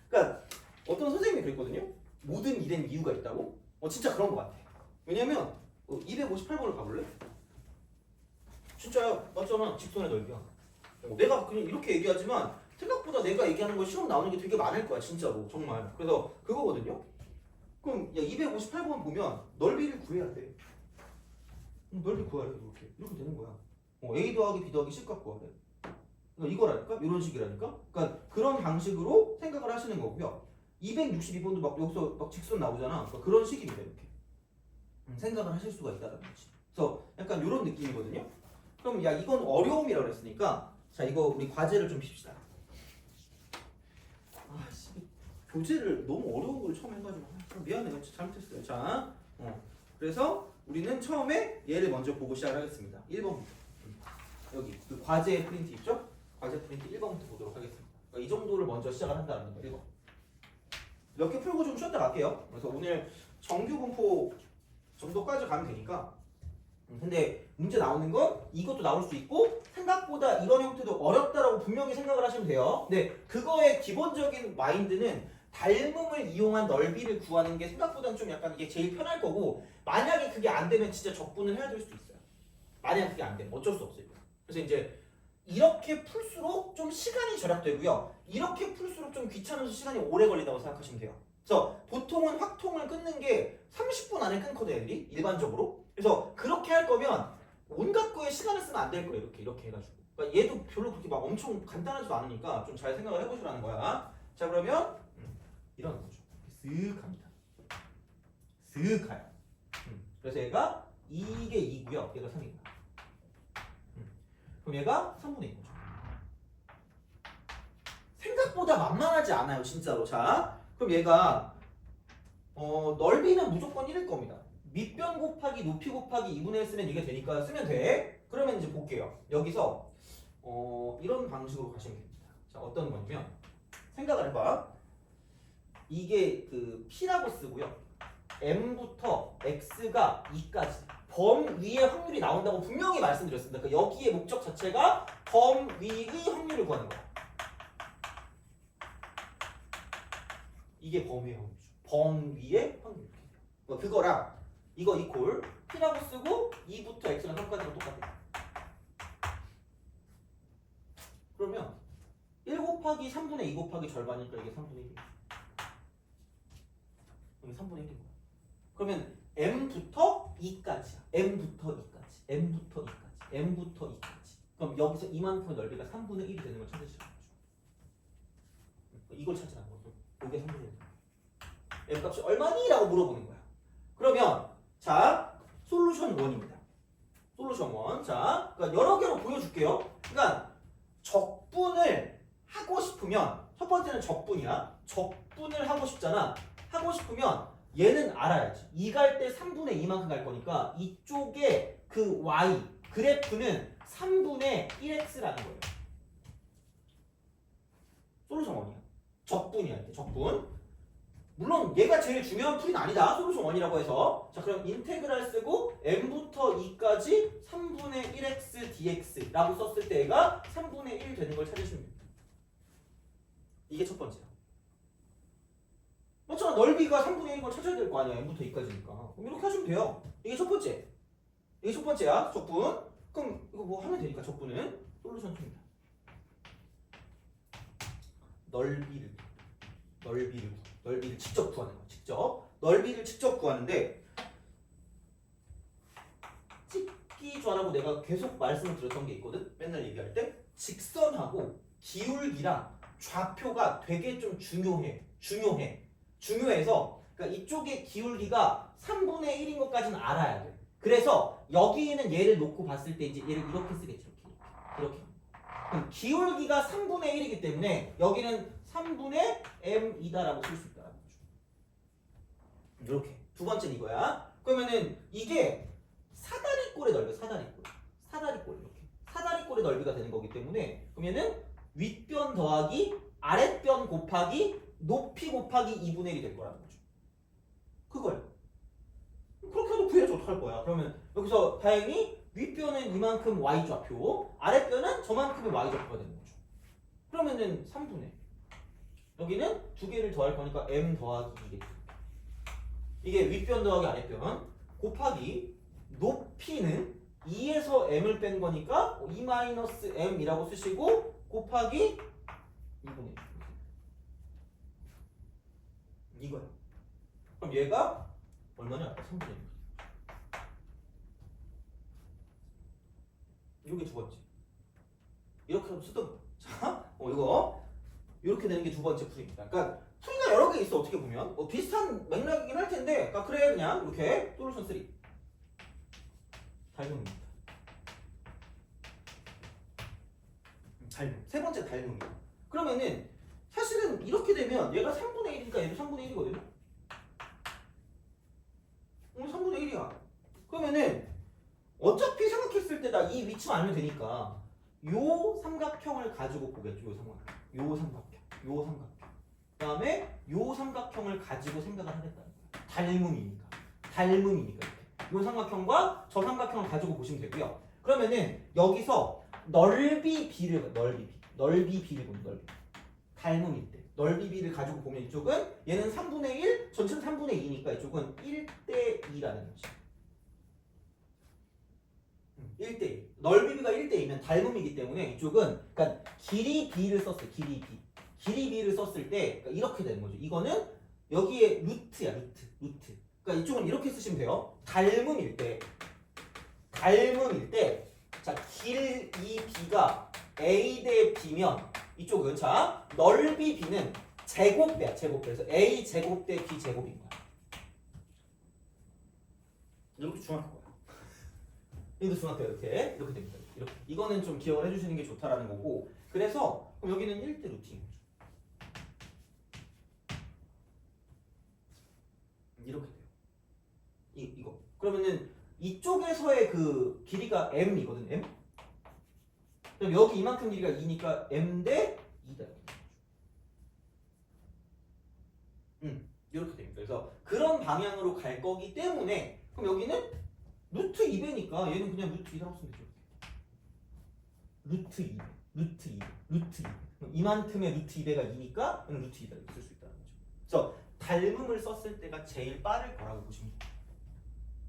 그러니까 어떤 선생님이 그랬거든요. 모든 일엔 이유가 있다고? 진짜 그런 거 같아. 왜냐면 258번을 가볼래? 진짜야. 맞잖아. 직선의 넓이야. 내가 그냥 이렇게 얘기하지만 생각보다 내가 얘기하는 거 시험 나오는 게 되게 많을 거야. 진짜로. 정말. 그래서 그거거든요. 그럼 258번 보면 넓이를 구해야 돼. 넓이 구하래. 이렇게 되는 거야. A 더하기 B 더하기 C 값 구하래. 그러니까 이거라니까? 이런 식이라니까? 그러니까 그런 방식으로 생각을 하시는 거고요. 262번도 막 여기서 막 직선 나오잖아. 그러니까 그런 식입니다. 이렇게 생각을 하실 수가 있다는 거지. 그래서 약간 이런 느낌이거든요. 그럼 이건 어려움이라고 그랬으니까 자, 이거 우리 과제를 좀 핍시다. 교재를 너무 어려운 걸 처음 해가지고 미안해. 내가 잘못했어요. 자, 그래서 우리는 처음에 얘를 먼저 보고 시작하겠습니다. 1번부터. 여기 그 과제 프린트 있죠? 과제 프린트 1번부터 보도록 하겠습니다. 그러니까 이 정도를 먼저 시작을 한다는 거예요. 1번. 몇 개 풀고 좀 쉬었다 갈게요. 그래서 오늘 정규 분포 정도까지 가면 되니까. 근데 문제 나오는 건 이것도 나올 수 있고 생각보다 이런 형태도 어렵다라고 분명히 생각을 하시면 돼요. 근데 그거의 기본적인 마인드는 닮음을 이용한 넓이를 구하는 게 생각보다는 좀 약간 이게 제일 편할 거고 만약에 그게 안 되면 진짜 적분을 해야 될 수도 있어요. 만약에 그게 안 되면 어쩔 수 없어요. 그래서 이제 이렇게 풀수록 좀 시간이 절약되고요. 이렇게 풀수록 좀 귀찮아서 시간이 오래 걸린다고 생각하시면 돼요. 그래서 보통은 확통을 끊는 게 30분 안에 끊거든요, 애들이 일반적으로. 그래서 그렇게 할 거면 온갖 거에 시간을 쓰면 안 될 거예요. 이렇게 해가지고. 그러니까 얘도 별로 그렇게 막 엄청 간단하지도 않으니까 좀 잘 생각을 해보시라는 거야. 자 그러면 이런 거죠. 쓱 갑니다. 쓱 가요. 그래서 얘가 이게 2고요. 얘가 3입니다. 그럼 얘가 3분의 2거죠. 생각보다 만만하지 않아요, 진짜로. 자, 그럼 얘가 넓이는 무조건 1일 겁니다. 밑변 곱하기 높이 곱하기 2분의 1 쓰면 이게 되니까 쓰면 돼. 그러면 이제 볼게요. 여기서 이런 방식으로 가시면 됩니다. 자, 어떤 거냐면 생각을 해봐. 이게 그 P라고 쓰고요. M부터 X가 2까지 범 위의 확률이 나온다고 분명히 말씀드렸습니다. 그러니까 여기의 목적 자체가 범 위의 확률을 구하는 거야. 이게 범 위의 확률이죠. 범 위의 확률. 그거랑 이거 이퀄 P라고 쓰고 2부터 X랑 3까지가 똑같아요. 그러면 1 곱하기 3분의 2 곱하기 절반이니까 이게 3분의 1이에요. 여기 3분의 1인 거야. 그러면 m부터 2까지야. m부터 2까지. m부터 2까지. m부터 2까지. 그럼 여기서 이만큼의 넓이가 3분의 1이 되는 걸 찾으시라는 거죠. 이걸 찾으라는 거죠. 이게 3분의 1. m 값이 얼마니? 라고 물어보는 거야. 그러면 자 솔루션 1입니다. 솔루션 1. 자 그러니까 여러 개로 보여줄게요. 그러니까 적분을 하고 싶으면 첫 번째는 적분이야. 적분을 하고 싶잖아. 하고 싶으면 얘는 알아야지. 2 갈 때 3분의 2만큼 갈 거니까 이쪽에 그 y 그래프는 3분의 1x라는 거예요. 솔루션 1이야. 적분이야. 이게 적분. 물론 얘가 제일 중요한 풀이는 아니다. 솔루션 1이라고 해서. 자 그럼 인테그랄 쓰고 m부터 2까지 3분의 1x dx라고 썼을 때 얘가 3분의 1 되는 걸 찾으시면 됩니다. 이게 첫 번째야. 맞잖아. 넓이가 3분의 1인 걸 찾아야 될 거 아니야. m부터 2까지니까. 그럼 이렇게 하시면 돼요. 이게 첫 번째. 이게 첫 번째야. 적분. 그럼 이거 뭐 하면 되니까 적분은 솔루션 2입니다. 넓이를 직접 구하는 거야. 직접. 넓이를 직접 구하는데 찍기좌라고 내가 계속 말씀을 드렸던 게 있거든. 맨날 얘기할 때 직선하고 기울기랑 좌표가 되게 좀 중요해서 그러니까 이쪽의 기울기가 3분의 1인 것까지는 알아야 돼. 그래서 여기는 얘를 놓고 봤을 때 이제 얘를 이렇게 쓰겠지. 이렇게. 그럼 기울기가 3분의 1이기 때문에 여기는 3분의 m이다라고 쓸 수 있다는 거죠. 이렇게. 두 번째는 이거야. 그러면은 이게 사다리꼴의 넓이, 사다리꼴 이렇게. 사다리꼴의 넓이가 되는 거기 때문에 그러면은 윗변 더하기 아랫변 곱하기 높이 곱하기 2분의 1이 될 거라는 거죠. 그거예요. 그렇게 해도 구해야지 어떡할 거야. 그러면 여기서 다행히 윗변은 이만큼 y좌표, 아랫변은 저만큼의 y좌표가 되는 거죠. 그러면은 3분의 여기는 두 개를 더할 거니까 m 더하기 2겠죠. 이게 윗변 더하기 아랫변 곱하기 높이는 2에서 m을 뺀 거니까 2-m이라고 쓰시고 곱하기 2분의 1 이거예요. 그럼 얘가 얼마냐? 아까 3분의 1. 이게 두 번째. 이렇게 쓰던 거. 자, 이거 이렇게 되는 게 두 번째 풀이입니다. 그러니까 풀이가 여러 개 있어. 어떻게 보면 비슷한 맥락이긴 할 텐데, 그러니까 그래 그냥 이렇게 솔루션 3 닮음입니다. 닮음. 세 번째 닮음이야. 그러면은 사실은 이렇게 되면 얘가 3분의 1이니까 얘도 3분의 1이거든요. 3분의 1이야. 그러면은 어차피 생각했을 때 나 이 위치만 알면 되니까 요 삼각형을 가지고 보겠죠. 요 삼각형. 그다음에 요 삼각형을 가지고 생각을 하겠다는 거야. 닮음이니까 이렇게. 요 삼각형과 저 삼각형을 가지고 보시면 되고요. 그러면은 여기서 넓이 B를 보면 넓이. 닮음일 때. 넓이 b를 가지고 보면 이쪽은 얘는 3분의 1, 전체는 3분의 2니까 이쪽은 1대 2라는 거지. 1대 2. 넓이 b가 1대 2면 닮음이기 때문에 이쪽은 그러니까 길이 b를 썼어요. 길이 b. 길이 b를 썼을 때 그러니까 이렇게 되는 거죠. 이거는 여기에 루트야, 루트. 그러니까 이쪽은 이렇게 쓰시면 돼요. 닮음일 때 자, 길 이 b가 a 대 b면 이쪽은 자, 넓이 b는 제곱배야, 제곱배. 그래서 a 제곱 대 b 제곱인 거야. 이것도 중학교 거야. 이것도 중학교 이렇게 됩니다. 이렇게. 이거는 좀 기억을 해주시는 게 좋다라는 거고. 그래서 그럼 여기는 1대 루트인 거죠. 이렇게 돼요. 이거. 그러면은 이쪽에서의 그 길이가 m이거든, m. 그럼 여기 이만큼 길이가 2니까 m 대 2다. 이렇게 됩니다. 그래서 그런 방향으로 갈 거기 때문에 그럼 여기는 루트 2배니까 얘는 그냥 루트 2라고 쓰면 되죠. 루트 2, 루트 2. 그럼 이만큼의 루트 2배가 2니까 루트 2다 이렇게 쓸 수 있다는 거죠. 그래서 닮음을 썼을 때가 제일 빠를 거라고 보시면 돼요.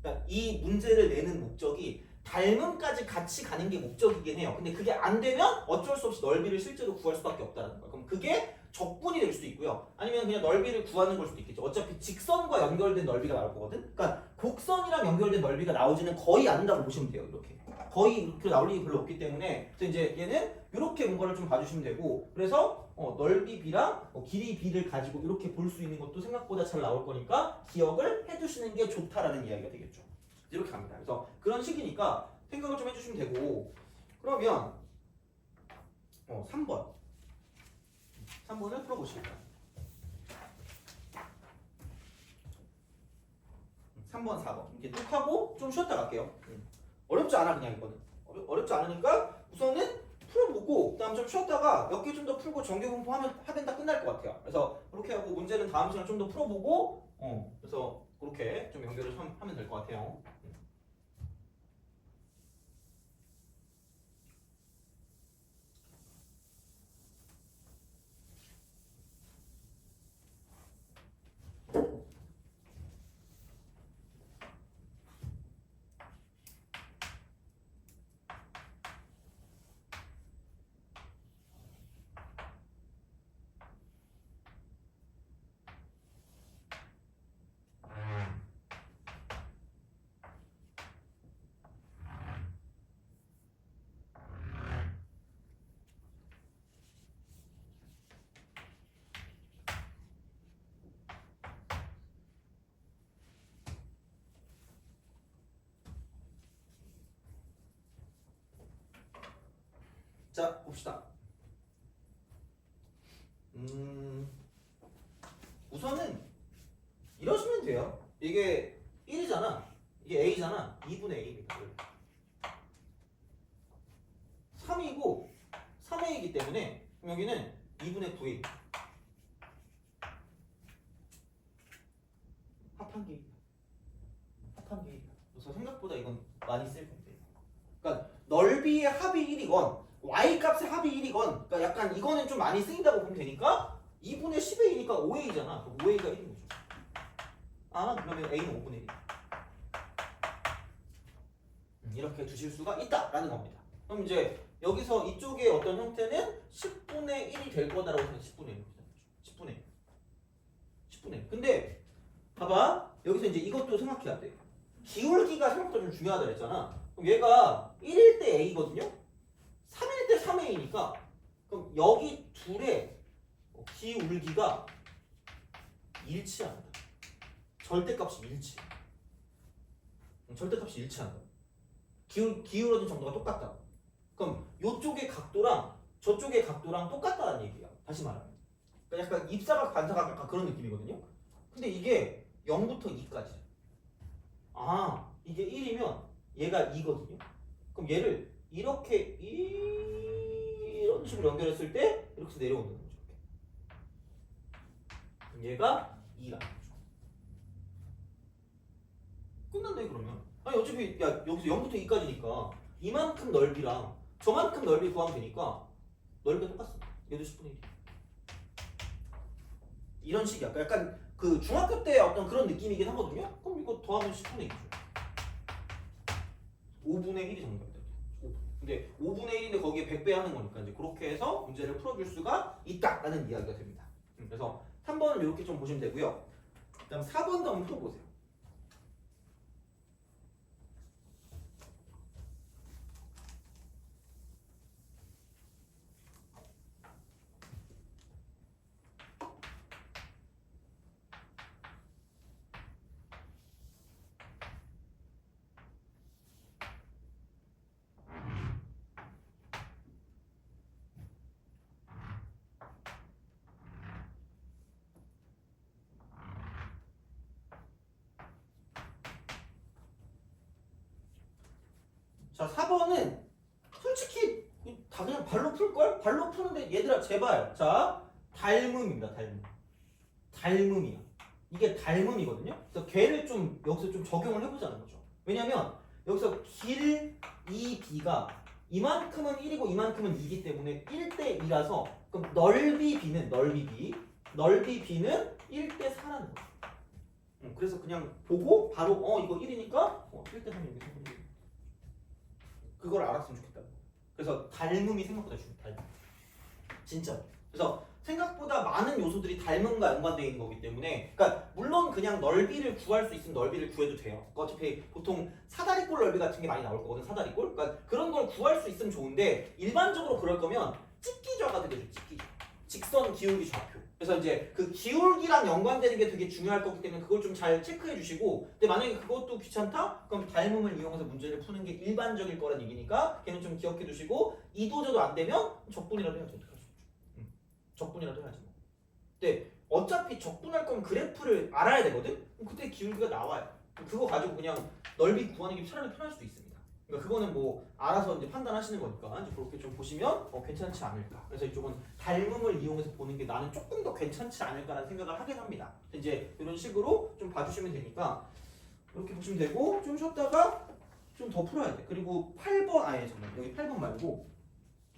그러니까 이 문제를 내는 목적이 닮음까지 같이 가는 게 목적이긴 해요. 근데 그게 안 되면 어쩔 수 없이 넓이를 실제로 구할 수밖에 없다는 거예요. 그럼 그게 적분이 될 수도 있고요. 아니면 그냥 넓이를 구하는 걸 수도 있겠죠. 어차피 직선과 연결된 넓이가 나올 거거든. 그러니까 곡선이랑 연결된 넓이가 나오지는 거의 않는다고 보시면 돼요. 이렇게. 거의 이렇게 나올 일이 별로 없기 때문에 그래서 이제 얘는 이렇게 뭔가를 좀 봐주시면 되고 그래서 넓이 b랑 길이 b를 가지고 이렇게 볼 수 있는 것도 생각보다 잘 나올 거니까 기억을 해두시는 게 좋다라는 이야기가 되겠죠. 이렇게 갑니다. 그래서 그런 식이니까 생각을 좀 해주시면 되고 그러면 3번을 풀어보실까요? 3번, 4번 이렇게 뚝 하고 좀 쉬었다 갈게요. 어렵지 않아 그냥 이거는. 어렵지 않으니까 우선은 풀어보고 그다음 좀 쉬었다가 몇 개 좀 더 풀고 정규 공부하면 다 끝날 것 같아요. 그래서 그렇게 하고 문제는 다음 시간 좀 더 풀어보고 그래서 그렇게 좀 연결을 하면 될 것 같아요. 자, 봅시다. 우선은 이러시면 돼요. 이게 1이잖아. 이게 A잖아. 2분의 A입니다. 3이고 3A이기 때문에 그럼 여기는 2분의 9A. 합한계입니다. 그래서 생각보다 이건 많이 쓸 건데. 그러니까 넓이의 합이 1이건 y값의 합이 1이건 그러니까 약간 이거는 좀 많이 쓰인다고 보면 되니까 2분의 10a니까 5a잖아. 그럼 5a가 1인 거죠. 그러면 a는 5분의 1. 이렇게 두실 수가 있다라는 겁니다. 그럼 이제 여기서 이쪽의 어떤 형태는 10분의 1이 될 거다라고 해서 10분의 1. 10분의 1. 근데 봐봐. 여기서 이제 이것도 생각해야 돼. 기울기가 생각보다 좀 중요하다 그랬잖아. 그럼 얘가 1일 때 a거든요. 3일 때 3a니까 그럼 여기 둘의 기울기가 일치한다. 절대값이 일치한다. 기울어진 정도가 똑같다. 그럼 이쪽의 각도랑 저쪽의 각도랑 똑같다는 얘기야. 다시 말하면. 그러니까 약간 입사각 반사각 약간 그런 느낌이거든요. 근데 이게 0부터 2까지. 이게 1이면 얘가 2거든요. 그럼 얘를 이렇게 이런 식으로 연결했을 때 이렇게 해서 내려온다는 거죠. 그럼 얘가 2라는 거죠. 끝났네 그러면. 어차피 야 여기서 0부터 2까지니까 이만큼 넓이랑 저만큼 넓이 구하면 되니까 넓이가 똑같습니다. 얘도 10분의 1이야. 이런 식이야. 그러니까 약간 그 중학교 때 어떤 그런 느낌이긴 하거든요. 그럼 이거 더하면 10분의 1이죠. 5분의 1이 정답이다. 근데 5분의 1인데 거기에 100배 하는 거니까 이제 그렇게 해서 문제를 풀어줄 수가 있다라는 이야기가 됩니다. 그래서 3번은 이렇게 좀 보시면 되고요. 그다음 4번도 한번 풀어보세요. 자, 4번은 솔직히 다 그냥 발로 풀걸? 발로 푸는데 얘들아 제발 자 닮음입니다. 닮음이야. 이게 닮음이거든요. 그래서 걔를 좀 여기서 좀 적용을 해보자는 거죠. 왜냐면 여기서 길 2b가 이만큼은 1이고 이만큼은 2이기 때문에 1대 2라서 그럼 넓이 b는 1대 4라는 거죠. 그래서 그냥 보고 바로 이거 1이니까 1대 3이 여기 생기네. 그걸 알았으면 좋겠다. 그래서 닮음이 생각보다 중요해. 닮음. 진짜. 그래서 생각보다 많은 요소들이 닮음과 연관되어 있는 거기 때문에, 그러니까 물론 그냥 넓이를 구할 수 있으면 넓이를 구해도 돼요. 어차피 보통 사다리꼴 넓이 같은 게 많이 나올 거거든. 사다리꼴. 그러니까 그런 걸 구할 수 있으면 좋은데 일반적으로 그럴 거면 찍기좌가 되게 좋죠. 찍기좌. 직선 기울기 좌표. 그래서 이제 그 기울기랑 연관되는 게 되게 중요할 거기 때문에 그걸 좀 잘 체크해 주시고, 근데 만약에 그것도 귀찮다? 그럼 닮음을 이용해서 문제를 푸는 게 일반적일 거란 얘기니까 걔는 좀 기억해 두시고, 이도저도 안 되면 적분이라도 해야지. 어떡할 수 없죠. 적분이라도 해야지 뭐. 근데 어차피 적분할 거면 그래프를 알아야 되거든? 그럼 그때 기울기가 나와요. 그거 가지고 그냥 넓이 구하는 게 차라리 편할 수도 있습니다. 그러니까 그거는 뭐 알아서 이제 판단하시는 거니까 이제 그렇게 좀 보시면 괜찮지 않을까. 그래서 이쪽은 닮음을 이용해서 보는 게 나는 조금 더 괜찮지 않을까라는 생각을 하긴 합니다. 이제 이런 식으로 좀 봐주시면 되니까 이렇게 보시면 되고, 좀 쉬었다가 좀 더 풀어야 돼. 그리고 8번 잠깐만, 여기 8번 말고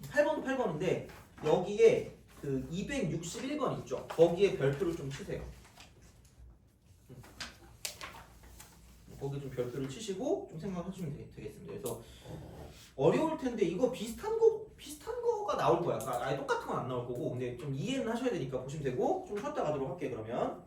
8번도 8번인데 여기에 그 261번 있죠. 거기에 별표를 좀 치세요. 거기 좀 별표를 치시고 좀 생각하시면 되겠습니다. 그래서 어려울 텐데 이거 비슷한 거가 나올 거야. 그러니까 아예 똑같은 건 안 나올 거고, 근데 좀 이해는 하셔야 되니까 보시면 되고, 좀 쉬었다 가도록 할게요. 그러면.